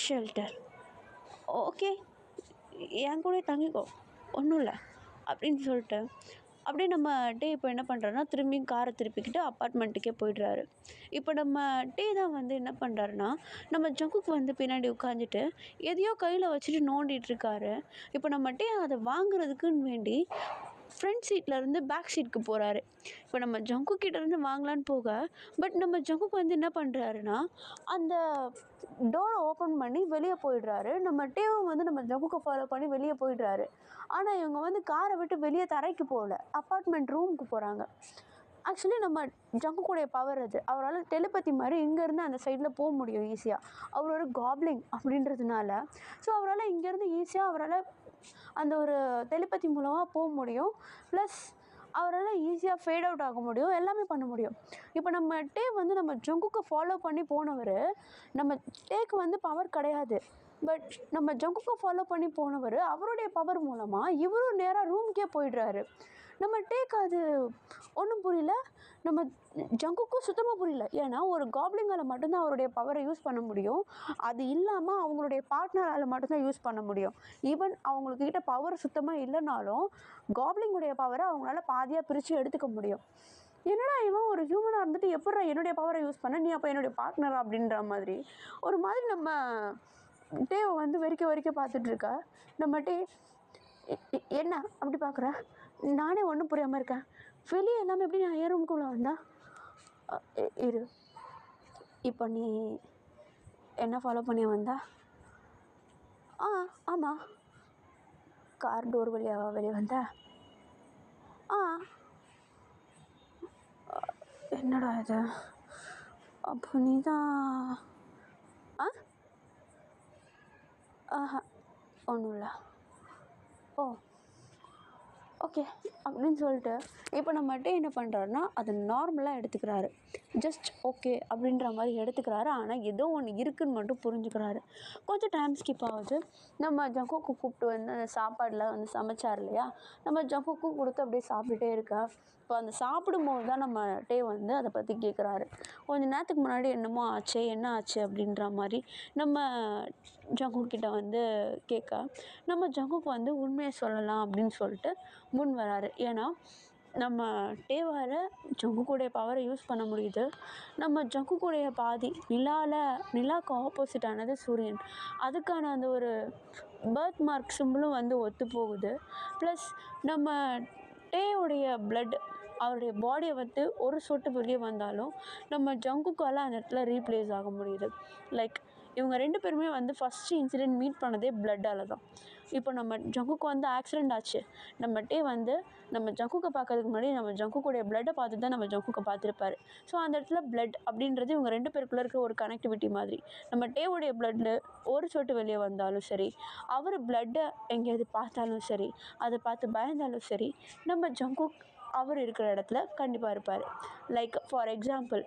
ஷெல்டர் ஓகே, என் கூட தங்கிக்கோ, ஒன்றும் இல்லை அப்படின்னு சொல்லிட்டு அப்படியே நம்ம டே இப்போ என்ன பண்ணுறாருன்னா திரும்பியும் காரை திருப்பிக்கிட்டு அப்பார்ட்மெண்ட்டுக்கே போயிடுறாரு. இப்போ நம்ம டே தான் வந்து என்ன பண்ணுறாருன்னா நம்ம ஜங்குக்கு வந்து பின்னாடி உட்காந்துட்டு எதையோ கையில் வச்சுட்டு நோண்டிகிட்ருக்காரு. இப்போ நம்ம டே அதை வாங்குறதுக்குன்னு வேண்டி ஃப்ரண்ட் சீட்லேருந்து பேக் சீட்டுக்கு போகிறாரு. இப்போ நம்ம ஜங்கு கிட்டேருந்து வாங்கலான்னு போக, பட் நம்ம ஜங்குக்கு வந்து என்ன பண்ணுறாருன்னா அந்த டோரை ஓப்பன் பண்ணி வெளியே போயிடுறாரு. நம்ம டேவும் வந்து நம்ம ஜங்குக்கு ஃபாலோ பண்ணி வெளியே போயிடுறாரு. ஆனால் இவங்க வந்து காரை விட்டு வெளியே தரைக்கு போகல, அப்பார்ட்மெண்ட் ரூமுக்கு போகிறாங்க. ஆக்சுவலி நம்ம ஜங்குக்குடைய பவர் அது. அவரால் டெலிபதி மாதிரி இங்கேருந்து அந்த சைடில் போக முடியும் ஈஸியாக. அவர் ஒரு காப்ளிங் அப்படின்றதுனால ஸோ அவரால் இங்கேருந்து ஈஸியாக அவரால் அந்த ஒரு டெலிபதி மூலமாக போக முடியும். ப்ளஸ் அவரால் ஈஸியாக ஃபேட் அவுட் ஆக முடியும், எல்லாமே பண்ண முடியும். இப்போ நம்ம டே வந்து நம்ம ஜங்குக்கு ஃபாலோ பண்ணி போனவர், நம்ம டேக்கு வந்து பவர் கிடையாது. பட் நம்ம ஜங்குக்கு ஃபாலோ பண்ணி போனவர் அவருடைய பவர் மூலமாக இவரும் நேராக ரூமுக்கே போயிடுறாரு. நம்ம டேக்கு அது ஒன்றும் புரியல, நம்ம ஜங்குக்கும் சுத்தமாக புரியல. ஏன்னா ஒரு காப்ளிங்கால் மட்டும்தான் அவருடைய பவரை யூஸ் பண்ண முடியும். அது இல்லாமல் அவங்களுடைய பார்ட்னரால் மட்டும்தான் யூஸ் பண்ண முடியும். ஈவன் அவங்கக்கிட்ட பவர் சுத்தமாக இல்லைனாலும் காப்ளிங்குடைய பவரை அவங்களால பாதியாக பிரித்து எடுத்துக்க முடியும். என்னடா இவன் ஒரு ஹியூமனாக இருந்துட்டு எப்பட்றா என்னுடைய பவரை யூஸ் பண்ண, நீ அப்போ என்னுடைய பார்ட்னரா அப்படின்ற மாதிரி ஒரு மாதிரி நம்ம டேவை வந்து வெறிக்க வெறிக்க பார்த்துட்ருக்கா. நம்ம டே என்ன அப்படி பார்க்குற? நானே ஒன்றும் புரியாமல் இருக்கேன். வெளியே எல்லாமே எப்படி நான் என் ரூம்குள்ளே வந்தா? இரு, இப்போ நீ என்ன ஃபாலோ பண்ணி வந்தா? ஆமாம். கார் டோர் வழியாக வெளியே வந்தா? என்னடா இது? அப்போ நீ தான்? ஒன்றும் இல்லை. ஓ, ஓகே அப்படின்னு சொல்லிட்டு இப்போ நம்மகிட்ட என்ன பண்ணுறாருன்னா அதை நார்மலாக எடுத்துக்கிறாரு. ஜஸ்ட் ஓகே அப்படின்ற மாதிரி எடுத்துக்கிறாரு. ஆனால் ஏதோ ஒன்று இருக்குதுன்னு மட்டும் புரிஞ்சுக்கிறாரு. கொஞ்சம் டைம் ஸ்கிப் ஆகுது. நம்ம ஜங்குக்கு கூப்பிட்டு வந்து அந்த சாப்பாடில் வந்து சமைச்சார் இல்லையா, நம்ம ஜங்குக்கும் கொடுத்து அப்படியே சாப்பிட்டுட்டே இருக்கா. இப்போ அந்த சாப்பிடும்போது தான் நம்ம டே வந்து அதை பற்றி கேட்குறாரு. கொஞ்சம் நேரத்துக்கு முன்னாடி என்னமோ ஆச்சு, என்ன ஆச்சு அப்படின்ற மாதிரி நம்ம ஜங்குக்கிட்ட வந்து கேட்க, நம்ம ஜங்குக்கு வந்து உண்மையை சொல்லலாம் அப்படின்னு சொல்லிட்டு முன் வராரு. ஏன்னா நம்ம டேவால் ஜங்குக்குடைய பவரை யூஸ் பண்ண முடியுது. நம்ம ஜங்குக்குடைய பாதி நிலாவுக்கு ஆப்போசிட்டானது சூரியன். அதுக்கான அந்த ஒரு பர்த் மார்க் சிம்பிளும் வந்து ஒத்து போகுது. ப்ளஸ் நம்ம டேவுடைய பிளட் அவருடைய பாடியை வந்து ஒரு சொட்டு வெளியே வந்தாலும் நம்ம ஜங்குக்கால் அந்த இடத்துல ரீப்ளேஸ் ஆக முடியுது. லைக் இவங்க 2 பேருமே வந்து ஃபஸ்ட்டு இன்சிடெண்ட் மீட் பண்ணதே பிளட்டால் தான். இப்போ நம்ம ஜங்குக்கு வந்து ஆக்சிடெண்ட் ஆச்சு. நம்ம டே வந்து நம்ம ஜங்குக்கை பார்க்கறதுக்கு முன்னாடி நம்ம ஜங்குக்குடைய பிளட்டை பார்த்து தான் நம்ம ஜங்குக்கை பார்த்துருப்பாரு. ஸோ அந்த இடத்துல பிளட் அப்படின்றது இவங்க 2 பேருக்குள்ளே இருக்கிற ஒரு கனெக்டிவிட்டி மாதிரி. நம்ம டேவுடைய பிளட்டு ஒரு சொட்டு வெளியே வந்தாலும் சரி, அவர் பிளட்டை எங்கேயாவது பார்த்தாலும் சரி, அதை பார்த்து பயந்தாலும் சரி, நம்ம ஜங்குக் அவர் இருக்கிற இடத்துல கண்டிப்பாக இருப்பார். லைக் ஃபார் எக்ஸாம்பிள்,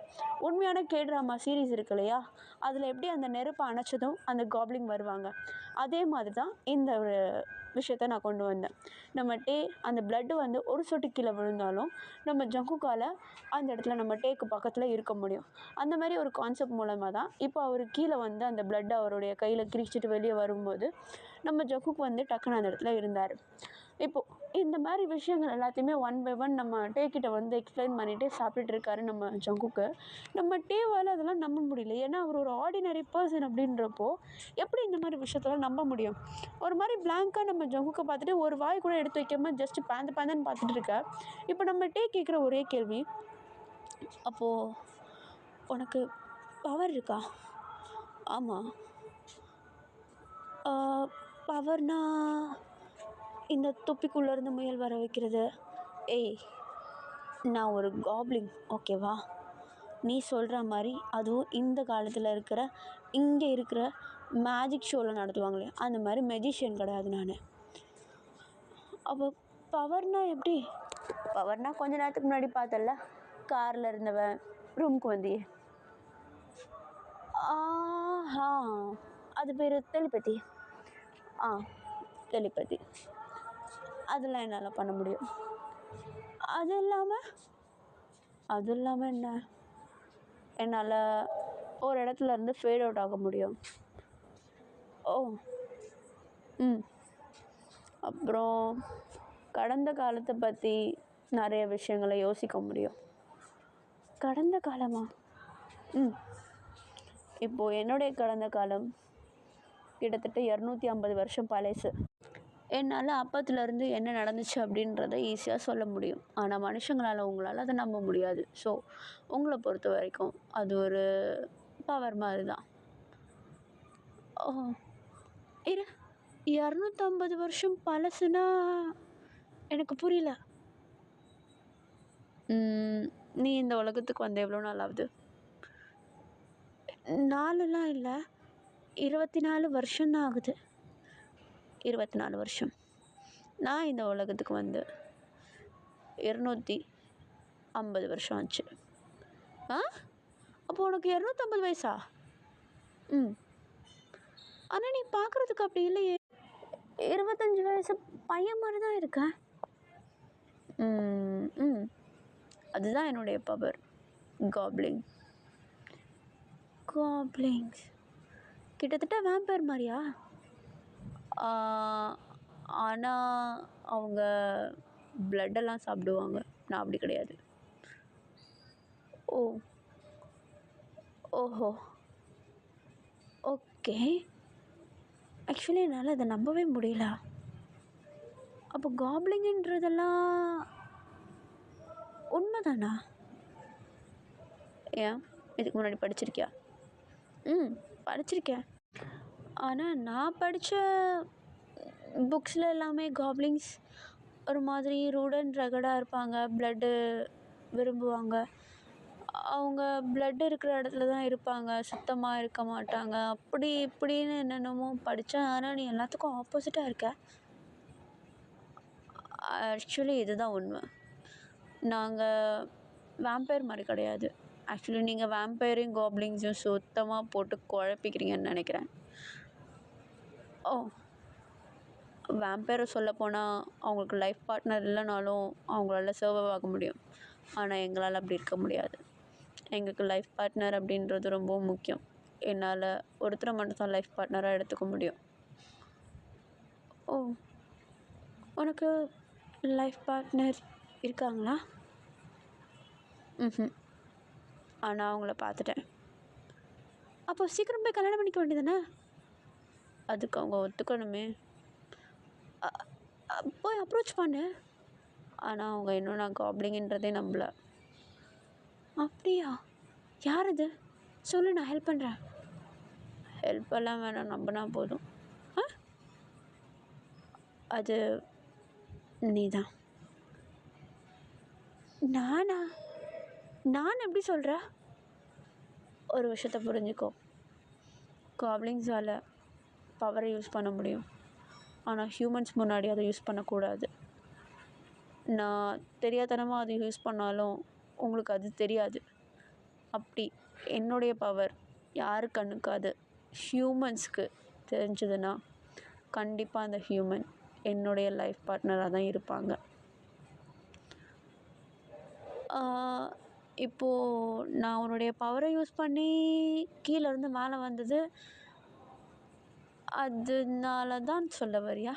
உண்மையான K-drama சீரீஸ் இருக்கு இல்லையா, அதில் எப்படி அந்த நெருப்பை அணைச்சதும் அந்த காப்ளிங் வருவாங்க, அதே மாதிரி தான் இந்த ஒரு விஷயத்த நான் கொண்டு வந்தேன். நம்ம டே அந்த பிளட்டு வந்து ஒரு சொட்டு கீழே விழுந்தாலும் நம்ம ஜங்குக்கால் அந்த இடத்துல நம்ம டேக்கு பக்கத்தில் இருக்க முடியும். அந்த மாதிரி ஒரு கான்செப்ட் மூலமாக தான் இப்போ அவர் கீழே வந்து அந்த பிளட்டை அவருடைய கையில் கிரிச்சிட்டு வெளியே வரும்போது நம்ம ஜங்குக்கு வந்து டக்குன்னு அந்த இடத்துல இருந்தார். இப்போது இந்த மாதிரி விஷயங்கள் எல்லாத்தையுமே ஒன் பை ஒன் நம்ம டேக்கிட்ட வந்து எக்ஸ்பிளைன் பண்ணிகிட்டே சாப்பிட்டுட்டு இருக்காரு நம்ம ஜங்குக்கு. நம்ம டேவால் அதெல்லாம் நம்ப முடியல. ஏன்னா அவர் ஒரு ஆர்டினரி பர்சன் அப்படின்றப்போ எப்படி இந்த மாதிரி விஷயத்தெல்லாம் நம்ப முடியும்? ஒரு மாதிரி பிளாங்காக நம்ம ஜங்குக்கை பார்த்துட்டு ஒரு வாய் கூட எடுத்து வைக்காமல் ஜஸ்ட் பேந்தன்னு பார்த்துட்டு இருக்க. இப்போ நம்ம டே கேட்குற ஒரே கேள்வி, அப்போது உனக்கு பவர் இருக்கா? ஆமாம். பவர்னா இந்த தொப்பிக்குள்ளேருந்து முயல் வர வைக்கிறது? ஏய், நான் ஒரு காப்ளிங், ஓகேவா? நீ சொல்கிற மாதிரி அதுவும் இந்த காலத்தில் இங்கே இருக்கிற மேஜிக் ஷோவில் நடத்துவாங்களே அந்த மாதிரி மெஜிஷியன் கிடையாது நான். அப்போ பவர்னா எப்படி? பவர்னா கொஞ்ச நேரத்துக்கு முன்னாடி பார்த்தல, காரில் இருந்தவன் ரூமுக்கு வந்தியே, அது பேர் டெலிபதி. டெலிபதி அதெல்லாம் என்னால் பண்ண முடியும். அது இல்லாமல் என்ன? என்னால் ஒரு இடத்துல இருந்து ஃபேட் அவுட் ஆக முடியும். ஓ, அப்புறம் கடந்த காலத்தை பற்றி நிறைய விஷயங்களை யோசிக்க முடியும். கடந்த காலமா? இப்போது என்னுடைய கடந்த காலம் கிட்டத்தட்ட 250 வருஷம் பழசு. என்னால் அப்பத்துலேருந்து என்ன நடந்துச்சு அப்படின்றத ஈஸியாக சொல்ல முடியும். ஆனால் உங்களால் அதை நம்ப முடியாது. ஸோ உங்களை பொறுத்த வரைக்கும் அது ஒரு பவர் மாதிரி தான். ஓ, 250 வருஷம் பழசுனா எனக்கு புரியல. நீ இந்த உலகத்துக்கு வந்து எவ்வளோ நாள் ஆகுது? நாலுலாம் இல்லை, 24 வருஷம்தான் ஆகுது. 24 வருஷம். நான் இந்த உலகத்துக்கு வந்து 250 வருஷம் ஆச்சு. அப்போ உனக்கு 250 வயசா? ஆனால் நீ பார்க்குறதுக்கு அப்படி இல்லையே, 25 வயசு பையன் மாதிரி தான் இருக்க. அதுதான் என்னுடைய பவர், காப்ளிங்ஸ். கிட்டத்தட்ட வேம்பயர் மாதிரியா? ஆனால் அவங்க பிளட்டெல்லாம் சாப்பிடுவாங்க. நான் அப்படி கிடையாது. ஓஹோ, ஓகே. ஆக்சுவலி என்னால் அதை நம்பவே முடியல. அப்போ காப்லிங்குன்றதெல்லாம் உண்மைதானா? ஏன் இதுக்கு முன்னாடி படிச்சிருக்கியா? படிச்சிருக்கேன். ஆனால் நான் படித்த புக்ஸில் எல்லாமே காப்லிங்ஸ் ஒரு மாதிரி ரூட் அண்ட் ரகடாக இருப்பாங்க. ப்ளட்டு விரும்புவாங்க. அவங்க ப்ளட் இருக்கிற இடத்துல தான் இருப்பாங்க, சுத்தமாக இருக்க மாட்டாங்க. அப்படி இப்படின்னு என்னென்னமோ படித்தேன். ஆனால் நீ எல்லாத்துக்கும் ஆப்போசிட்டாக இருக்க. ஆக்சுவலி இதுதான் உண்மை. நாங்கள் வேம்பயர் மாதிரி கிடையாது. ஆக்சுவலி நீங்கள் வேம்பயரையும் காப்லிங்ஸையும் சுத்தமாக போட்டு குழப்பிக்கிறீங்கன்னு நினைக்கிறேன். ஓ, வேம்பயரை சொல்லப்போனால் அவங்களுக்கு லைஃப் பார்ட்னர் இல்லைனாலும் அவங்களால சர்வைவ் ஆக முடியும். ஆனால் எங்களால் அப்படி இருக்க முடியாது. எங்களுக்கு லைஃப் பார்ட்னர் அப்படின்றது ரொம்ப முக்கியம். என்னால் ஒருத்தரை மட்டும் தான் லைஃப் பார்ட்னராக எடுத்துக்க முடியும். ஓ, உனக்கு லைஃப் பார்ட்னர் இருக்காங்களா? ஆனால் அவங்கள பார்த்துட்டேன். அப்போ சீக்கிரம் போய் கல்யாணம் பண்ணிக்க வேண்டியதானே? அதுக்கு அவங்க ஒத்துக்கணுமே. போய் அப்ரோச் பண்ணு. ஆனால் அவங்க இன்னும் நான் காப்லிங்கன்றதே நம்பல. அப்படியா? யார் அது? சொல்லு, நான் ஹெல்ப் பண்ணுறேன். ஹெல்ப்பெல்லாம் வேணாம், நம்பினா போதும். அது நீ தான். நானா? நான் எப்படி சொல்கிற? ஒரு விஷயத்த புரிஞ்சுக்கோ. காப்லிங்ஸால் பவரை யூஸ் பண்ண முடியும், ஆனால் ஹியூமன்ஸ் முன்னாடி அதை யூஸ் பண்ணக்கூடாது. நான் தெரியாதனமாக அதை யூஸ் பண்ணாலும் உங்களுக்கு அது தெரியாது. அப்படி என்னுடைய பவர் யாரு கண்ணுக்கு அது ஹியூமன்ஸ்க்கு தெரிஞ்சதுன்னா கண்டிப்பாக அந்த ஹியூமன் என்னுடைய லைஃப் பார்ட்னராக தான் இருப்பாங்க. இப்போது நான் உன்னுடைய பவரை யூஸ் பண்ணி கீழேருந்து மேலே வந்தது அதனால தான் சொல்ல வரியா?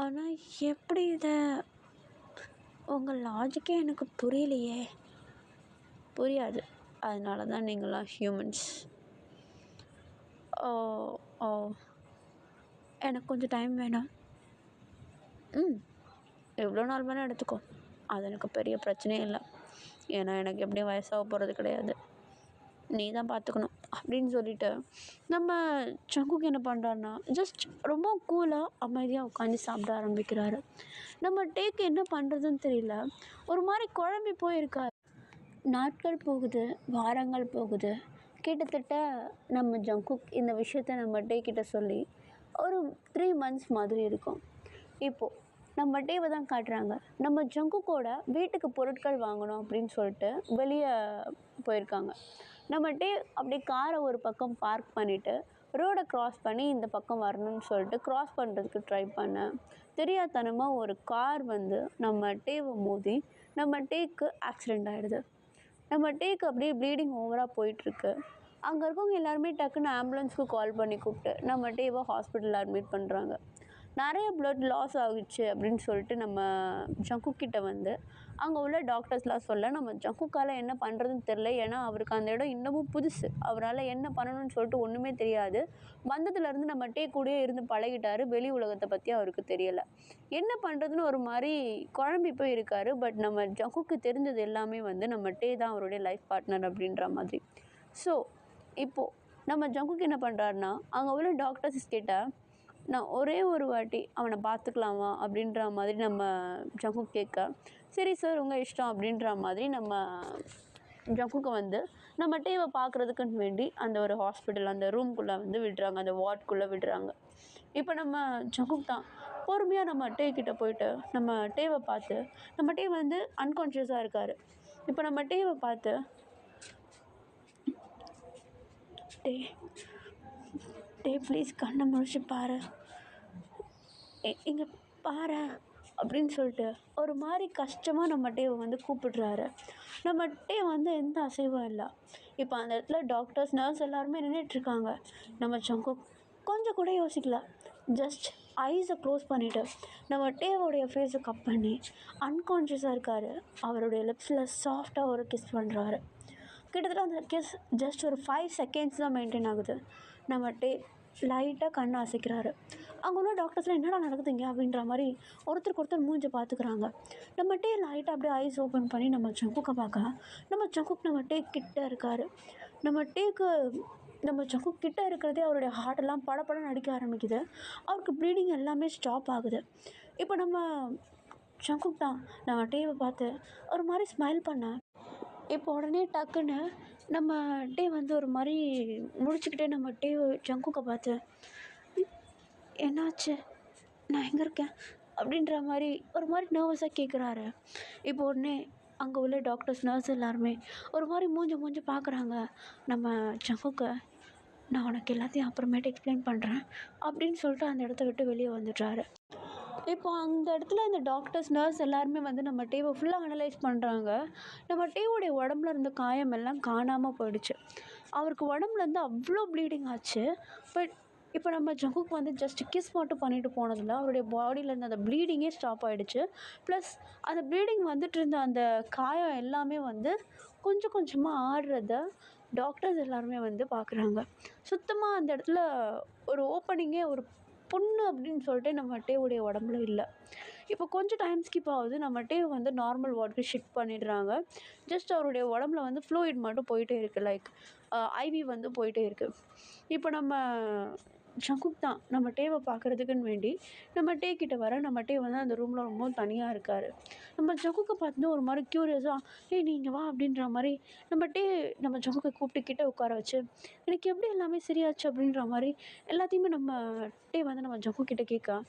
ஆனால் எப்படி இதை உங்கள் லாஜிக்கே எனக்கு புரியலையே. புரியாது. அதனால தான் நீங்களாம் ஹியூமன்ஸ். ஓ, எனக்கு கொஞ்சம் டைம் வேணும். எவ்வளோ நாள் வேணால் எடுத்துக்கோ. அது எனக்கு பெரிய பிரச்சனையே இல்லை. ஏன்னா எனக்கு எப்படியும் வயசாக போகிறது கிடையாது. நீ தான் பார்த்துக்கணும் அப்படின்னு சொல்லிட்டு நம்ம ஜங்குக் என்ன பண்ணுறாருன்னா ஜஸ்ட் ரொம்ப கூலாக அமைதியாக உட்காந்து சாப்பிட ஆரம்பிக்கிறாரு. நம்ம டேக்கு என்ன பண்ணுறதுன்னு தெரியல. ஒரு மாதிரி குழம்பி போயிருக்காரு. நாட்கள் போகுது, வாரங்கள் போகுது. கிட்டத்தட்ட நம்ம ஜங்குக் இந்த விஷயத்த நம்ம டேக்கிட்ட சொல்லி ஒரு 3 months மாதிரி இருக்கும். இப்போது நம்ம டேவை தான் காட்டுறாங்க. நம்ம ஜங்குக்கோட வீட்டுக்கு பொருட்கள் வாங்கணும் அப்படின்னு சொல்லிட்டு வெளியே போயிருக்காங்க. நம்ம டே அப்படியே காரை ஒரு பக்கம் பார்க் பண்ணிவிட்டு ரோடை க்ராஸ் பண்ணி இந்த பக்கம் வரணும்னு சொல்லிட்டு க்ராஸ் பண்ணுறதுக்கு ட்ரை பண்ணேன். தெரியாதனமாக ஒரு கார் வந்து நம்ம டேவை மோதி நம்ம டேக்கு ஆக்சிடெண்ட் ஆகிடுது. நம்ம டேக்கு அப்படியே ப்ளீடிங் ஓவராக போயிட்டுருக்கு. அங்கே இருக்கவங்க எல்லாருமே டக்குன்னு ஆம்புலன்ஸ்க்கு கால் பண்ணி கூப்பிட்டு நம்ம டேவை ஹாஸ்பிட்டலில் அட்மிட் பண்ணுறாங்க. நிறைய ப்ளட் லாஸ் ஆகிடுச்சு அப்படின்னு சொல்லிட்டு நம்ம ஜங்குக் கிட்ட வந்து அங்கே உள்ள டாக்டர்ஸ்லாம் சொல்ல நம்ம ஜங்குக்கால் என்ன பண்ணுறதுன்னு தெரில. ஏன்னா அவருக்கு அந்த இடம் இன்னமும் புதுசு. அவரால் என்ன பண்ணணும்னு சொல்லிட்டு ஒன்றுமே தெரியாது. வந்ததுலேருந்து நம்ம டே கூடயே இருந்து பழகிட்டார். வெளி உலகத்தை பற்றி அவருக்கு தெரியலை. என்ன பண்ணுறதுன்னு ஒரு மாதிரி குழம்பி போய் இருக்கார். பட் நம்ம ஜங்குக்கு தெரிஞ்சது எல்லாமே வந்து நம்ம டே தான் அவருடைய லைஃப் பார்ட்னர் அப்படின்ற மாதிரி. ஸோ இப்போது நம்ம ஜங்குக்கு என்ன பண்ணுறாருன்னா அங்கே உள்ள டாக்டர்ஸ் கிட்ட நான் ஒரே ஒரு வாட்டி அவனை பார்த்துக்கலாமா அப்படின்ற மாதிரி நம்ம ஜங்குக் கேட்க, சரி சார் உங்கள் இஷ்டம் அப்படின்ற மாதிரி நம்ம ஜங்குக்கை வந்து நம்ம டேவை பார்க்குறதுக்குன்னு வேண்டி அந்த ஒரு ஹாஸ்பிட்டல் அந்த ரூம்குள்ளே வந்து விடுறாங்க, அந்த வார்டுக்குள்ளே விடுறாங்க. இப்போ நம்ம ஜங்குக் தான் பொறுமையாக நம்ம டே கிட்ட போயிட்டு நம்ம டேவை பார்த்து நம்ம டே வந்து அன்கான்ஷியஸாக இருக்கார். இப்போ நம்ம டேவை பார்த்து டே ப்ளீஸ் கண்ணை முழிச்சு பாரு, இங்கே பாரு அப்படின்னு சொல்லிட்டு ஒரு மாதிரி கஷ்டமாக நம்ம டேவை வந்து கூப்பிடுறாரு. நம்ம டே வந்து எந்த அசைவும் இல்லை. இப்போ அந்த இடத்துல டாக்டர்ஸ் நர்ஸ் எல்லாருமே நின்றுட்டுருக்காங்க. நம்ம ஜங்குக் கொஞ்சம் கூட யோசிக்கல. ஜஸ்ட் ஐஸை க்ளோஸ் பண்ணிவிட்டு நம்ம டேவோடைய ஃபேஸை கட் பண்ணி அன்கான்ஷியஸாக இருக்கார். அவருடைய லிப்ஸில் சாஃப்டாக ஒரு கிஸ் பண்ணுறாரு. கிட்டத்தட்ட அந்த கிஸ் ஜஸ்ட் ஒரு 5 செகண்ட்ஸ் தான் மெயின்டைன் ஆகுது. நம்மட்டே லைட்டாக கண் அசைக்கிறாரு. அங்கே உள்ள டாக்டர்ஸ்லாம் என்னடா நடக்குதுங்க அப்படின்ற மாதிரி ஒருத்தருக்கு ஒருத்தர் மூஞ்ச பார்த்துக்கிறாங்க. நம்மட்டே லைட்டாக அப்படியே ஐஸ் ஓப்பன் பண்ணி நம்ம ஜங்குக்கை பார்க்க, நம்ம ஜங்குக் நம்ம டே கிட்ட இருக்கார். நம்ம டேக்கு நம்ம ஜங்குக் கிட்ட இருக்கிறதே அவருடைய ஹார்ட்டெல்லாம் படபடன்னு அடிக்க ஆரம்பிக்குது. அவருக்கு ப்ளீடிங் எல்லாமே ஸ்டாப் ஆகுது. இப்போ நம்ம ஜங்குக் தான் நம்ம டேவை பார்த்து ஒரு மாதிரி ஸ்மைல் பண்ண, இப்போ உடனே டக்குன்னு நம்ம டே வந்து ஒரு மாதிரி முழிச்சுக்கிட்டே நம்ம டே ஜங்குக்கை பார்த்து, என்னாச்சு, நான் எங்கே இருக்கேன் அப்படின்ற மாதிரி ஒரு மாதிரி நர்வஸாக கேட்குறாரு. இப்போ உடனே அங்கே உள்ள டாக்டர்ஸ் நர்ஸ் எல்லாருமே ஒரு மாதிரி மூஞ்சி பார்க்குறாங்க நம்ம ஜங்குக்கை. நான் உனக்கு எல்லாத்தையும் அப்புறமேட்டு எக்ஸ்பிளைன் பண்ணுறேன் அப்படின்னு சொல்லிட்டு அந்த இடத்த விட்டு வெளியே வந்துடுறாரு. இப்போ அந்த இடத்துல இந்த டாக்டர்ஸ் நர்ஸ் எல்லாருமே வந்து நம்ம டேவை ஃபுல்லாக அனலைஸ் பண்ணுறாங்க. நம்ம டேவோடைய உடம்புல இருந்த காயம் எல்லாம் காணாமல் போயிடுச்சு. அவருக்கு உடம்புலேருந்து அவ்வளோ ப்ளீடிங் ஆச்சு. பட் இப்போ நம்ம ஜங்குக்கு வந்து ஜஸ்ட் கிஸ் மட்டும் பண்ணிட்டு போனதில் அவருடைய பாடியிலேருந்து அந்த ப்ளீடிங்கே ஸ்டாப் ஆகிடுச்சு. ப்ளஸ் அந்த ப்ளீடிங் வந்துட்டு இருந்த அந்த காயம் எல்லாமே வந்து கொஞ்சம் கொஞ்சமாக ஆடுறத டாக்டர்ஸ் எல்லாருமே வந்து பார்க்குறாங்க. சுத்தமாக அந்த இடத்துல ஒரு ஓப்பனிங்கே ஒரு புண்ணு அப்படின்னு சொல்லிட்டு நம்ம டேவுடைய உடம்புல இல்லை. இப்போ கொஞ்சம் டைம் ஸ்கிப் ஆகுது. நம்ம டேவை வந்து நார்மல் வார்டுக்கு ஷிஃப்ட் பண்ணிடுறாங்க. ஜஸ்ட் அவருடைய உடம்புல வந்து ஃப்ளூயிட் மட்டும் போயிட்டே இருக்குது. லைக் ஐவி வந்து போயிட்டே இருக்குது. இப்போ நம்ம ஜங்குக் தான் நம்ம டேவை பார்க்குறதுக்குன்னு வேண்டி நம்ம டே கிட்ட வர, நம்ம டே வந்து அந்த ரூமில் ரொம்ப தனியாக இருக்கார். நம்ம ஜங்குக்கை பார்த்துட்டு ஒரு மாதிரி க்யூரியஸாக, ஏய் நீங்கள் வா அப்படின்ற மாதிரி நம்ம ஜங்குக்கை கூப்பிட்டு கிட்ட உட்கார வச்சு, எனக்கு எப்படி எல்லாமே சரியாச்சு அப்படின்ற மாதிரி எல்லாத்தையுமே நம்ம டே வந்து நம்ம ஜங்குக் கிட்ட கேட்க,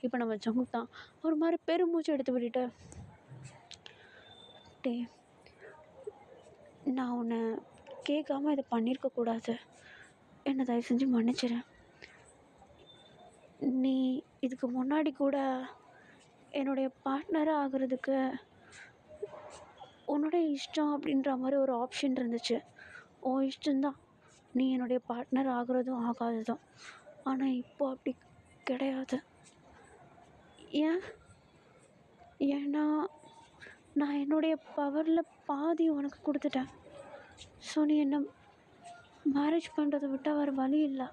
இப்போ நம்ம ஜங்குக் தான் ஒரு மாதிரி பெருமூச்சு எடுத்து விட்டுட்டு, டே நான் உன்னை கேட்காம இதை பண்ணியிருக்கக்கூடாது, என்னை தயவு செஞ்சு மன்னிச்சிடு. நீ இதுக்கு முன்னாடி கூட என்னுடைய பார்ட்னராக ஆகிறதுக்கு உன்னுடைய இஷ்டம் அப்படின்ற மாதிரி ஒரு ஆப்ஷன் இருந்துச்சு. உன் இஷ்டம்தான் நீ என்னுடைய பார்ட்னர் ஆகிறதும் ஆகாததும். ஆனால் இப்போ அப்படி கிடையாது. ஏன்னா நான் என்னுடைய பவரில் பாதி உனக்கு கொடுத்துட்டேன். ஸோ நீ என்ன மேரேஜ் பண்ணுறதை விட்டால் வேறு வழி இல்லை.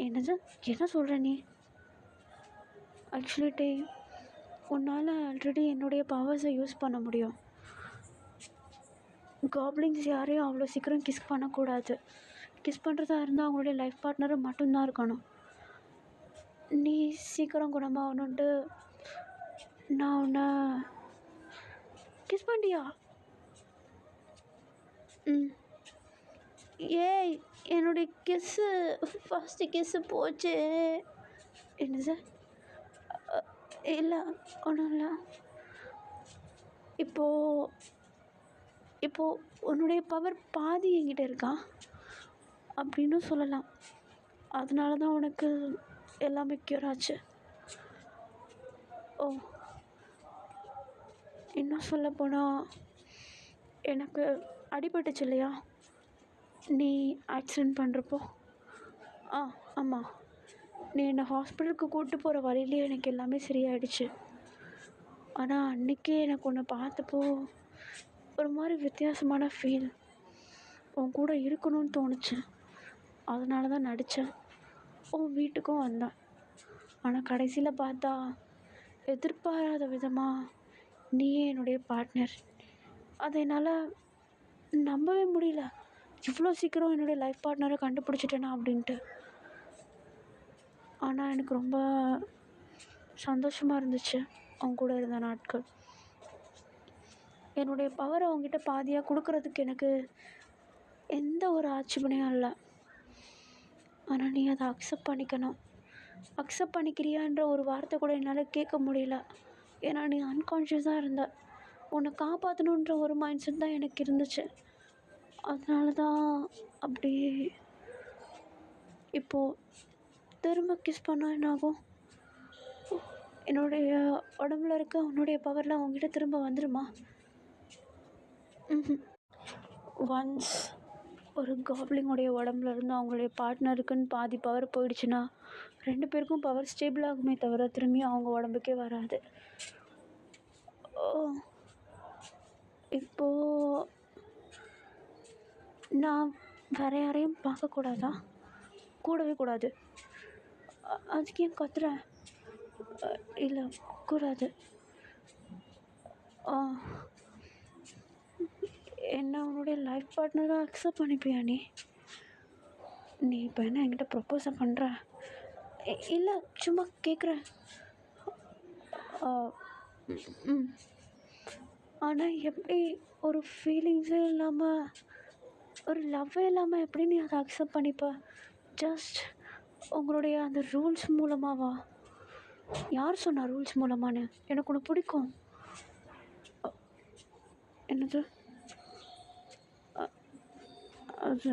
என்னது, என்ன சொல்கிற நீ? ஆக்சுவலி டே, உன்னால் ஆல்ரெடி என்னுடைய பவர்ஸை யூஸ் பண்ண முடியும். காப்ளிங்ஸ் யாரையும் அவ்வளோ சீக்கிரம் கிஸ் பண்ணக்கூடாது. கிஸ் பண்ணுறதா இருந்தால் அவங்களுடைய லைஃப் பார்ட்னரை மட்டும்தான் இருக்கணும். நீ சீக்கிரம் குணமாகணுன்ட்டு நான் உன்னை கிஸ் பண்ணியா? ஏய், என்னுடைய கிஸ்ஸு ஃபஸ்ட்டு கிஸ்ஸு போச்சு. என்னது? இல்லை, ஒன்றும் இல்லை. இப்போது உன்னுடைய பவர் பாதி என்கிட்ட இருக்கா அப்படின்னு சொல்லலாம். அதனால தான் உனக்கு எல்லாமே க்யூர் ஆச்சு. ஓ, இன்னும் சொல்லப்போனால் எனக்கு அடிபட்டுச்சு இல்லையா நீ ஆக்சிடெண்ட் பண்ணுறப்போ? ஆமாம், நீ என்னை ஹாஸ்பிட்டலுக்கு கூப்பிட்டு போகிற வழியிலே எனக்கு எல்லாமே சரியாயிடுச்சு. ஆனால் அன்றைக்கே எனக்கு உன்னை பார்த்தப்போ ஒரு மாதிரி வித்தியாசமான ஃபீல். உன் கூட இருக்கணும்னு தோணுச்சு. அதனால தான் நடித்தேன். உன் வீட்டுக்கும் வந்தேன். ஆனால் கடைசியில் பார்த்தா எதிர்பாராத விதமாக நீயே என்னுடைய பார்ட்னர். அதை என்னால் நம்பவே முடியல. இவ்வளோ சீக்கிரம் என்னுடைய லைஃப் பார்ட்னரை கண்டுபிடிச்சிட்டேனா அப்படின்ட்டு. ஆனால் எனக்கு ரொம்ப சந்தோஷமாக இருந்துச்சு அவங்க கூட இருந்த நாட்கள். என்னுடைய பவரை அவங்ககிட்ட பாதியாக கொடுக்கறதுக்கு எனக்கு எந்த ஒரு ஆட்சேபனையும் இல்லை. ஆனால் நீ அதை அக்செப்ட் பண்ணிக்கணும். அக்செப்ட் பண்ணிக்கிறியான்ற ஒரு வார்த்தை கூட என்னால் கேட்க முடியல. ஏன்னா நீ அன்கான்ஷியஸாக இருந்த. உன்னை காப்பாற்றணுன்ற ஒரு மைண்ட் செட் தான் எனக்கு இருந்துச்சு. அதனால தான் அப்படி. இப்போது திரும்ப கிஸ் பண்ணால் என்னாகும்? என்னுடைய உடம்புல இருக்க உன்னுடைய பவர்லாம் அவங்ககிட்ட திரும்ப வந்துடுமா? ஒன்ஸ் ஒரு காப்ளிங்கோடைய உடம்புல இருந்து அவங்களுடைய பார்ட்னருக்குன்னு பாதி பவர் போயிடுச்சுன்னா 2 பேருக்கும் பவர் ஸ்டேபிள் ஆகுமே தவிர திரும்பி அவங்க உடம்புக்கே வராது. இப்போது நான் வேறு யாரையும் பார்க்கக்கூடாதா? கூடவே கூடாது. அதுக்கு ஏன் கத்துற? இல்லை, கூடாது. ஆ, என்ன உன்னுடைய லைஃப் பார்ட்னராக அக்செப்ட் பண்ணிப்பியா நீ? நீ இப்போ என்ன என்கிட்ட ப்ரப்போஸை பண்ணுற? இல்லை, சும்மா கேட்குறேன். ம். ஆனால் எப்படி ஒரு ஃபீலிங்ஸே இல்லாமல், ஒரு லவ்வே இல்லாமல் எப்படி நீ அதை அக்செப்ட் பண்ணிப்ப? ஜஸ்ட் உங்களுடைய அந்த ரூல்ஸ் மூலமாவா? யார் சொன்னா ரூல்ஸ் மூலமானு? எனக்கு உன்னை பிடிக்கும். என்னது? அது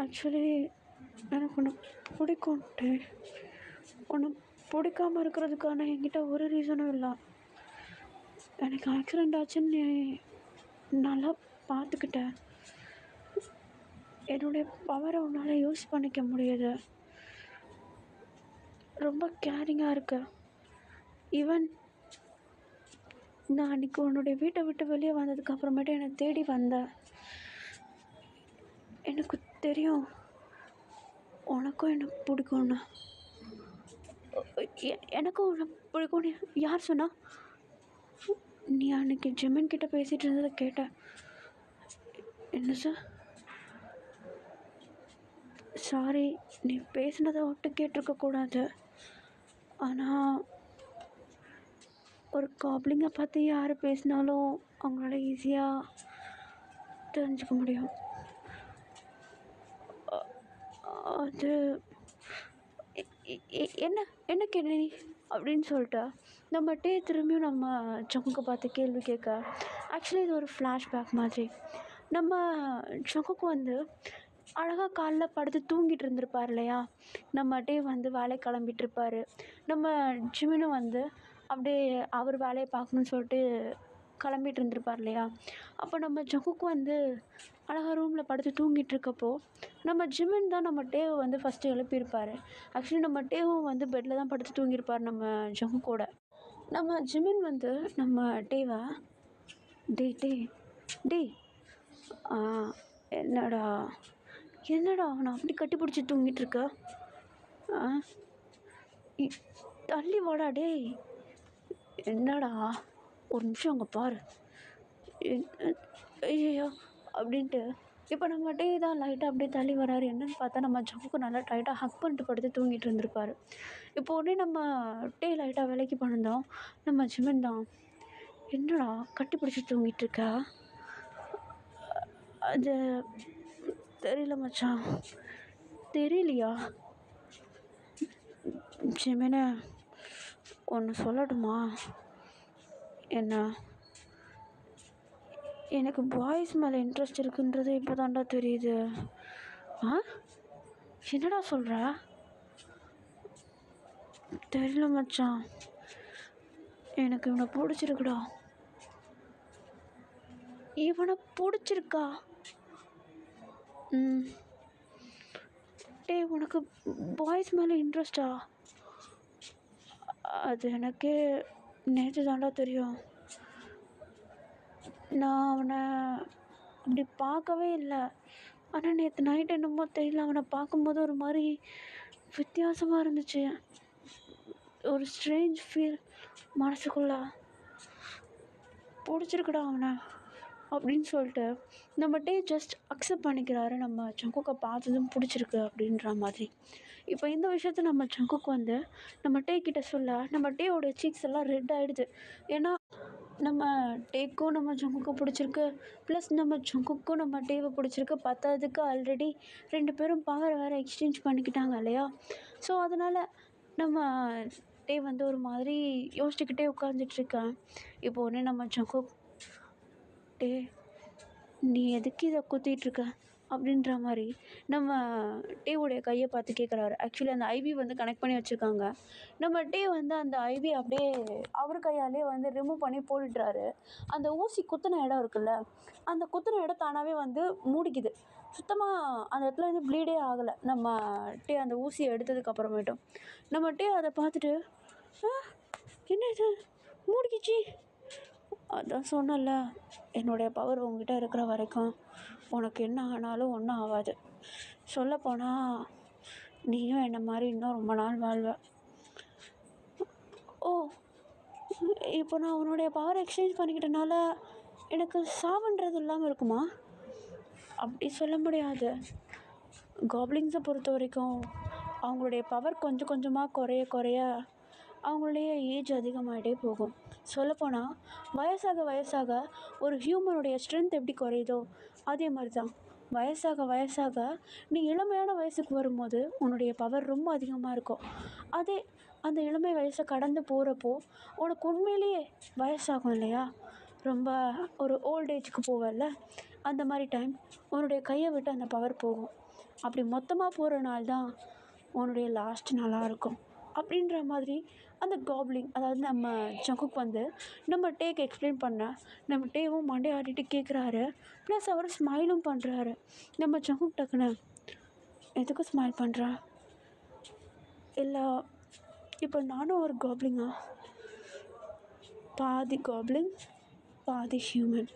ஆக்சுவலி எனக்கு ஒன்று பிடிக்கும்ட்டு. ஒன்று பிடிக்காமல் இருக்கிறதுக்கான என்கிட்ட ஒரு ரீசனும் இல்லை. எனக்கு ஆக்சிடெண்ட் ஆச்சுன்னு நீ நல்லா பார்த்துக்கிட்டேன். என்னுடைய பவரை உன்னால் யூஸ் பண்ணிக்க முடியுது. ரொம்ப கேரிங்காக இருக்க. ஈவன் நான் அன்றைக்கி உன்னுடைய வீட்டை விட்டு வெளியே வந்ததுக்கு அப்புறமேட்டு என்னை தேடி வந்தேன். எனக்கு தெரியும் உனக்கும் என்ன பிடிக்கும்னு. எனக்கும் உன்னை பிடிக்கும்னு யார் சொன்னா? நீ அன்றைக்கி ஜிமின் கிட்ட பேசிகிட்டு இருந்ததை கேட்டேன். என்ன சார்? சாரி, நீ பேசினதை விட்டு கேட்டிருக்கக்கூடாது. ஆனால் ஒரு காப்ளிங்கை பற்றி யார் பேசினாலும் அவங்களால ஈஸியாக தெரிஞ்சுக்க முடியும். அது என்ன என்ன கேள்வி நீ அப்படின்னு சொல்லிட்டு நம்மகிட்டே திரும்பியும் நம்ம ஜங்குக்கை பார்த்து கேள்வி கேட்க. ஆக்சுவலி இது ஒரு ஃப்ளாஷ்பேக் மாதிரி. நம்ம ஜங்குக்கு வந்து அழகாக காலைல படுத்து தூங்கிட்டு இருந்திருப்பார் இல்லையா? நம்மகிட்டே வந்து வேலைக்கு கிளம்பிட்டுருப்பார். நம்ம ஜிமினும் வந்து அப்படியே அவர் வேலையை பார்க்கணுன்னு சொல்லிட்டு கிளம்பிட்டு இருந்திருப்பார் இல்லையா? அப்போ நம்ம ஜங்குக்கு வந்து அழகாக ரூமில் படுத்து தூங்கிட்டு இருக்கப்போ நம்ம ஜிமின் தான் நம்ம டேவை வந்து ஃபஸ்ட்டு எழுப்பியிருப்பார். ஆக்சுவலி நம்ம டேவும் வந்து பெட்டில் தான் படுத்து தூங்கியிருப்பார் நம்ம ஜங்குக்கோட. நம்ம ஜிமின் வந்து நம்ம டேவை டேய் டேய் டேய் என்னடா என்னடா அவனை அப்படி கட்டி பிடிச்சி தூங்கிட்டுருக்க? தள்ளி வாடா டேய். என்னடா ஒரு நிமிஷம் அங்கே பாரு. ஐயோ அப்படின்ட்டு இப்போ நம்ம டே தான் லைட்டாக அப்படியே தள்ளி வராரு. என்னன்னு பார்த்தா நம்ம ஜங்குக்கு நல்லா டைட்டாக ஹக் பண்ணிட்டு படுத்து தூங்கிட்டு இருந்திருப்பார். இப்போ உடனே நம்ம டே லைட்டாக விலைக்கு பண்ணிருந்தோம். நம்ம ஜிமின் தான் என்னடா கட்டி பிடிச்சி தூங்கிட்டுருக்கா? அது தெரியல மச்சான். தெரியலையா? ஜிமினே ஒன்று சொல்லட்டுமா? என்ன? எனக்கு பாய்ஸ் மேலே இன்ட்ரெஸ்ட் இருக்குன்றது இப்போ தாண்டா தெரியுது. என்னடா சொல்கிற? தெரியல மச்சான், எனக்கு இவனை பிடிச்சிருக்குடா. இவனை பிடிச்சிருக்கா? டே உனக்கு பாய்ஸ் மேலே இன்ட்ரெஸ்டா? அது எனக்கே நேற்று தாண்டா தெரியும். நான் அவனை அப்படி பார்க்கவே இல்லை. ஆனால் நேற்று நைட் என்னமோ தெரியல, அவனை பார்க்கும்போது ஒரு மாதிரி வித்தியாசமாக இருந்துச்சு. ஒரு ஸ்ட்ரேஞ்ச் ஃபீல் மனசுக்குள்ளே. பிடிச்சிருக்குடா அவனை அப்படின்னு சொல்லிட்டு நம்ம டே ஜஸ்ட் அக்செப்ட் பண்ணிக்கிறாரு. நம்ம ஜங்குக்கை பார்த்ததும் பிடிச்சிருக்கு அப்படின்ற மாதிரி. இப்போ இந்த விஷயத்த நம்ம ஜங்குக்கு வந்து நம்ம டே கிட்ட சொல்ல நம்ம டேவோட சீக்ஸ் எல்லாம் ரெட் ஆகிடுது. ஏன்னா நம்ம டேக்கும் நம்ம ஜங்குக்கும் பிடிச்சிருக்கு, ப்ளஸ் நம்ம ஜங்குக்கும் நம்ம டேவை பிடிச்சிருக்கு. பத்தாததுக்கு ஆல்ரெடி 2 பேரும் பவர் வேறு எக்ஸ்சேஞ்ச் பண்ணிக்கிட்டாங்க இல்லையா? ஸோ அதனால் நம்ம டே வந்து ஒரு மாதிரி யோசிச்சுக்கிட்டே உட்காந்துட்ருக்கேன். இப்போ உடனே நம்ம ஜங்குக் டே நீ எதுக்கு இதை குத்திகிட்ருக்க அப்படின்ற மாதிரி நம்ம டேவுடைய கையை பார்த்து கேட்குறாரு. ஆக்சுவலி அந்த ஐவி வந்து கனெக்ட் பண்ணி வச்சுருக்காங்க. நம்ம டே வந்து அந்த ஐவி அப்படியே அவர் கையாலே வந்து ரிமூவ் பண்ணி போட்டுடுறாரு. அந்த ஊசி குத்தின இடம் இருக்குல்ல, அந்த குத்தின இடம் தானாகவே வந்து மூடிக்குது. சுத்தமாக அந்த இடத்துல வந்து ப்ளீடே ஆகலை. நம்ம டே அந்த ஊசியை எடுத்ததுக்கப்புறமேட்டும் நம்ம டே அதை பார்த்துட்டு என்ன இது மூடிக்கிச்சு அதான் சொன்னேன்ல, என்னுடைய பவர் உன்கிட்ட இருக்கிற வரைக்கும் உனக்கு என்ன ஆனாலும் ஒன்றும் ஆகாது. சொல்லப்போனால் நீயும் என்னை மாதிரி இன்னும் ரொம்ப நாள் வாழ்வ. ஓ, இப்போ நான் உன்னுடைய பவர் எக்ஸ்சேஞ்ச் பண்ணிக்கிட்டனால எனக்கு சாவுன்றது இல்லாமல் இருக்குமா? அப்படி சொல்ல முடியாது. காப்ளிங்ஸை பொறுத்த வரைக்கும் அவங்களுடைய பவர் கொஞ்சம் கொஞ்சமாக குறைய குறைய அவங்களுடைய ஏஜ் அதிகமாகிட்டே போகும். சொல்லப்போனால் வயசாக வயசாக ஒரு ஹியூமனுடைய ஸ்ட்ரென்த் எப்படி குறையுதோ அதே மாதிரி தான் வயசாக வயசாக நீ இளமையான வயசுக்கு வரும்போது உன்னுடைய பவர் ரொம்ப அதிகமாக இருக்கும். அதே அந்த இளமை வயசை கடந்து போகிறப்போ உனக்கு உண்மையிலேயே வயசாகும் இல்லையா? ரொம்ப ஒரு ஓல்ட் ஏஜுக்கு போவல்ல, அந்த மாதிரி டைம் உன்னுடைய கையை விட்டு அந்த பவர் போகும். அப்படி மொத்தமாக போகிற நாள் தான் உன்னுடைய லாஸ்ட் நாளாக இருக்கும். அப்படின்ற மாதிரி அந்த காப்ளிங், அதாவது நம்ம ஜங்குக் வந்து நம்ம டேக்கு எக்ஸ்பிளைன் பண்ண, நம்ம டேவும் மண்டே ஆடிட்டு கேட்குறாரு. ப்ளஸ் அவர் ஸ்மைலும் பண்ணுறாரு. நம்ம ஜங்குக் டக்குன்னு, எதுக்கு ஸ்மைல் பண்ணுறா? இல்லை, இப்போ நானும் ஒரு காப்ளிங்கா? பாதி காப்ளிங் பாதி ஹியூமன்.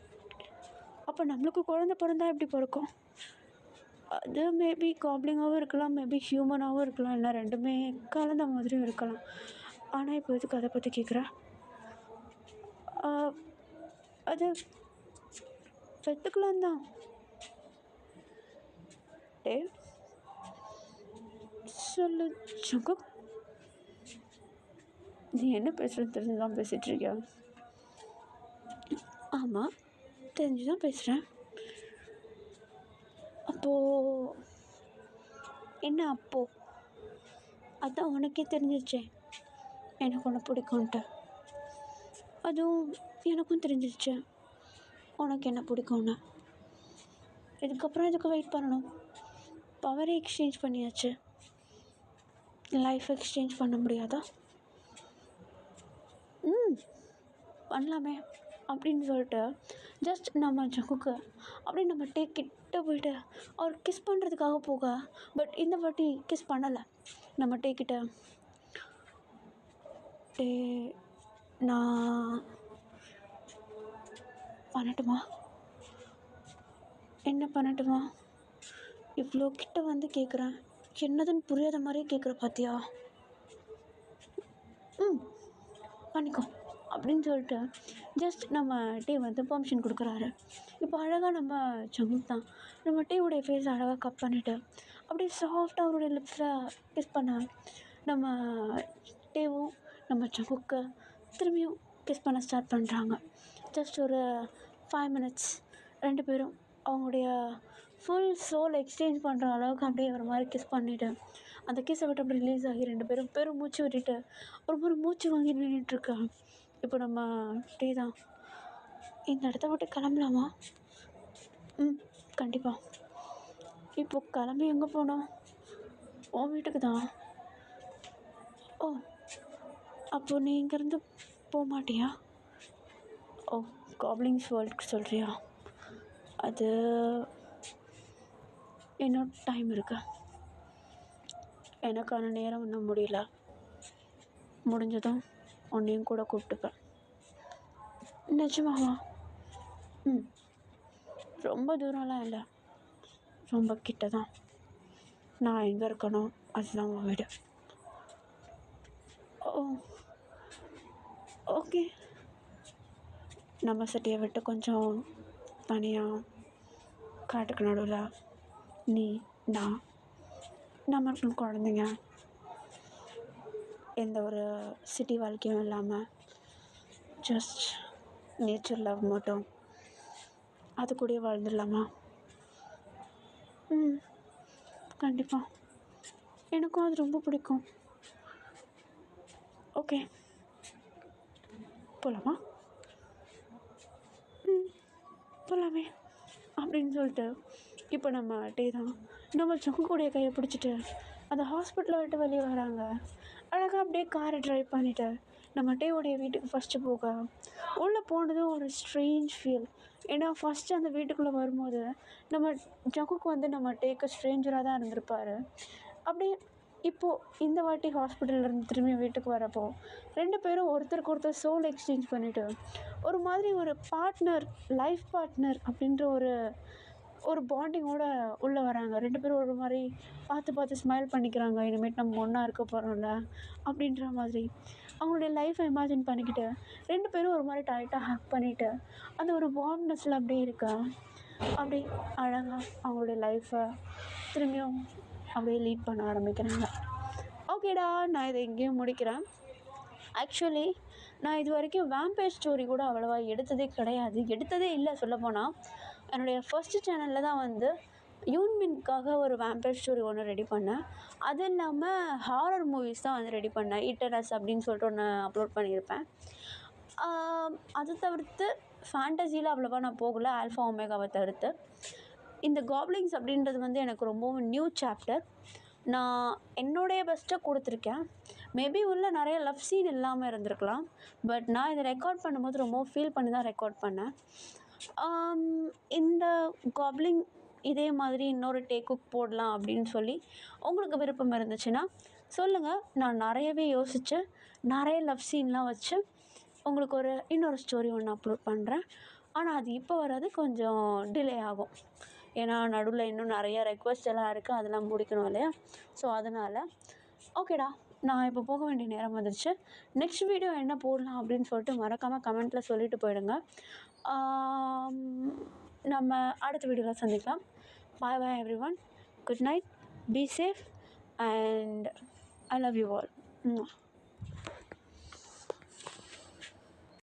அப்போ நம்மளுக்கு குழந்த பிறந்தா எப்படி பிறக்கும்? அது மேபி காப்ளிங்காகவும் இருக்கலாம், மேபி ஹியூமனாகவும் இருக்கலாம், இல்லை ரெண்டுமே கலந்த மாதிரியும் இருக்கலாம். ஆனால் இப்போ எதுக்கு அதை பற்றி கேட்குற? அது பெற்றுக்கலாம் தான். டே சொல்லு ஜங்குக், நீ என்ன பேசுகிறது தெரிஞ்சு தான் பேசிகிட்ருக்கியா? ஆமாம், தெரிஞ்சு தான் பேசுகிறேன். அப்போது என்ன அப்போது? அதான் உனக்கே தெரிஞ்சிருச்சே எனக்கு ஒன்று பிடிக்கும்ன்ட்டு. அதுவும் எனக்கும் தெரிஞ்சிருச்சு உனக்கு என்ன பிடிக்கும்னு. இதுக்கப்புறம் இதுக்கு வெயிட் பண்ணணும். பவரை எக்ஸ்சேஞ்ச் பண்ணியாச்சு, லைஃப் எக்ஸ்சேஞ்ச் பண்ண முடியாதா? பண்ணலாமே அப்படின்னு சொல்லிட்டு ஜஸ்ட் நம்ம ஜங்குக்கு அப்படி நம்ம டேக் கிட்ட போயிட்டு அவர் கிஸ் பண்ணுறதுக்காக போக, பட் இந்த வாட்டி கிஸ் பண்ணலை. நம்ம டேக்கிட்ட, டே நான் பண்ணட்டுமா? என்ன பண்ணட்டுமா? இவ்வளோ கிட்ட வந்து கேட்குறேன், என்னதுன்னு புரியாத மாதிரியே கேட்குற பார்த்தியா? பண்ணிக்கோ அப்படின்னு சொல்லிட்டு ஜஸ்ட் நம்ம டே வந்து பெர்மிஷன் கொடுக்குறாரு. இப்போ அழகாக நம்ம ஜங்குக் தான் நம்ம டேவுடைய ஃபேஸ் அழகாக கட் பண்ணிவிட்டு அப்படியே சாஃப்டாக அவருடைய லிப்ஸில் கிஸ் பண்ண, நம்ம டேவும் நம்ம ஜங்குக்கை திரும்பியும் கிஸ் பண்ண ஸ்டார்ட் பண்ணுறாங்க. ஜஸ்ட் ஒரு 5 minutes ரெண்டு பேரும் அவங்களுடைய ஃபுல் சோல் எக்ஸ்சேஞ்ச் பண்ணுற அளவுக்கு அப்படியே ஒரு மாதிரி கிஸ் பண்ணிவிட்டு அந்த கிஸ்ஸை விட்டு அப்படி ரிலீஸ் ஆகி ரெண்டு பேரும் பெரும் மூச்சு விட்டுட்டு ஒரு மாதிரி மூச்சு வாங்கி நின்றுட்டுருக்கா. இப்போ நம்ம டே தான், இந்த இடத்த விட்டு கிளம்பலாமா? கண்டிப்பாக. இப்போ கிளம்பி எங்கே போனோம்? உன் வீட்டுக்கு தான். ஓ, அப்போது நீ இங்கேருந்து போக மாட்டியா? ஓ, காப்ளிங்ஸ் வேர்ல்டுக்கு சொல்கிறியா? அது இன்னும் டைம் இருக்கு, எனக்கான நேரம் இன்னும் முடியல. முடிஞ்சதும் உன்னையும் கூட கூப்பிட்டுப்பேன். நிஜமாவா? ரொம்ப தூரம்லாம் இல்லை, ரொம்ப கிட்ட தான். நான் எங்கே இருக்கணும் அதுதான் உன் வீடு. ஓ, ஓகே. நம்ம சிட்டியை விட்டு கொஞ்சம் தனியாக காட்டுக்கு நடுவில் நீ நான் நம்ம குழந்தைங்க, எந்த ஒரு சிட்டி வாழ்க்கையும் இல்லாமல் ஜஸ்ட் நேச்சர் லவ் மட்டும், அது கூடயே வாழ்ந்துடலாமா? கண்டிப்பாக, எனக்கும் அது ரொம்ப பிடிக்கும். ஓகே, போகலாமா? போகலாமே அப்படின்னு சொல்லிட்டு இப்போ நம்ம டே தான் நம்ம ஜங்குடைய கையை பிடிச்சிட்டு அந்த ஹாஸ்பிட்டலை விட்டு வெளியே வராங்க. அழகாக அப்படியே காரை ட்ரைவ் பண்ணிவிட்டு நம்ம டேவுடைய வீட்டுக்கு ஃபஸ்ட்டு போக, உள்ளே போனதும் ஒரு ஸ்ட்ரேஞ்ச் ஃபீல். ஏன்னா ஃபஸ்ட்டு அந்த வீட்டுக்குள்ளே வரும்போது நம்ம ஜங்குக்கு வந்து நம்ம டேக்கு ஸ்ட்ரேஞ்சராக தான் இருந்திருப்பார். அப்படியே இப்போது இந்த வாட்டி ஹாஸ்பிட்டல்லேருந்து திரும்பி வீட்டுக்கு வரப்போ 2 பேரும் ஒருத்தருக்கு ஒருத்தர் சோல் எக்ஸ்சேஞ்ச் பண்ணிவிட்டு ஒரு மாதிரி ஒரு பார்ட்னர், லைஃப் பார்ட்னர் அப்படின்ற ஒரு ஒரு பாண்டிங்கோட உள்ளே வராங்க. 2 பேரும் ஒரு மாதிரி பார்த்து பார்த்து ஸ்மைல் பண்ணிக்கிறாங்க. இனிமேட்டு நம்ம ஒன்றா இருக்க போகிறோம்ல அப்படின்ற மாதிரி. அவங்களுடைய லைஃப்பை இமேஜின் பண்ணிக்கிட்டு 2 பேரும் ஒரு மாதிரி டைட்டாக ஹக் பண்ணிவிட்டு அந்த ஒரு வார்ம்னஸில் அப்படியே இருக்கா. அப்படியே அழகாக அவங்களுடைய லைஃப்பை திரும்பியும் அப்படியே லீட் பண்ண ஆரம்பிக்கிறாங்க. ஓகேடா, நான் இதை எங்கேயும் முடிக்கிறேன். ஆக்சுவலி நான் இது வரைக்கும் வேம்பயர் ஸ்டோரி கூட அவ்வளோவா எடுத்ததே இல்லை சொல்லப்போனால். என்னுடைய ஃபஸ்ட்டு சேனலில் தான் வந்து யூன்மின்காக ஒரு வேம்பயர் ஸ்டோரி ஒன்று ரெடி பண்ணேன். அது இல்லாமல் ஹாரர் மூவிஸ் தான் வந்து ரெடி பண்ணேன். இட்டரஸ் அப்படின்னு சொல்லிட்டு ஒன்று அப்லோட் பண்ணியிருப்பேன். அது தவிர்த்து ஃபேண்டசியில் அவ்வளோவா நான் போகலை, ஆல்ஃபா ஒமேகாவை தவிர்த்து. இந்த காப்ளிங்ஸ் அப்படின்றது வந்து எனக்கு ரொம்பவும் நியூ சாப்டர். நான் என்னுடைய பெஸ்ட்டை கொடுத்துருக்கேன். மேபி உள்ள நிறைய லவ் சீன் இல்லாமல் இருந்திருக்கலாம். பட் நான் இதை ரெக்கார்ட் பண்ணும்போது ரொம்ப ஃபீல் பண்ணி தான் ரெக்கார்ட் பண்ணேன். இந்த காப்ளிங் இதே மாதிரி இன்னொரு டேக்குக் போடலாம் அப்படின்னு சொல்லி உங்களுக்கு விருப்பம் இருந்துச்சுன்னா சொல்லுங்கள். நான் நிறையவே யோசித்து நிறைய லவ் சீன்லாம் வச்சு உங்களுக்கு இன்னொரு ஸ்டோரி ஒன்று அப்லோட் பண்ணுறேன். ஆனால் அது இப்போ வராது, கொஞ்சம் டிலே ஆகும். ஏன்னா நடுவில் இன்னும் நிறைய ரெக்வஸ்ட் எல்லாம் இருக்குது, அதெல்லாம் முடிக்கணும் இல்லையா? ஸோ அதனால் ஓகேடா, நான் இப்போ போக வேண்டிய நேரம் வந்துடுச்சு. நெக்ஸ்ட் வீடியோ என்ன போடலாம் அப்படின்னு சொல்லிட்டு மறக்காமல் கமெண்ட்டில் சொல்லிட்டு போயிடுங்க. நம்ம அடுத்த வீடியோவில் சந்திக்கலாம். Bye bye everyone. Good night, be safe and I love you all.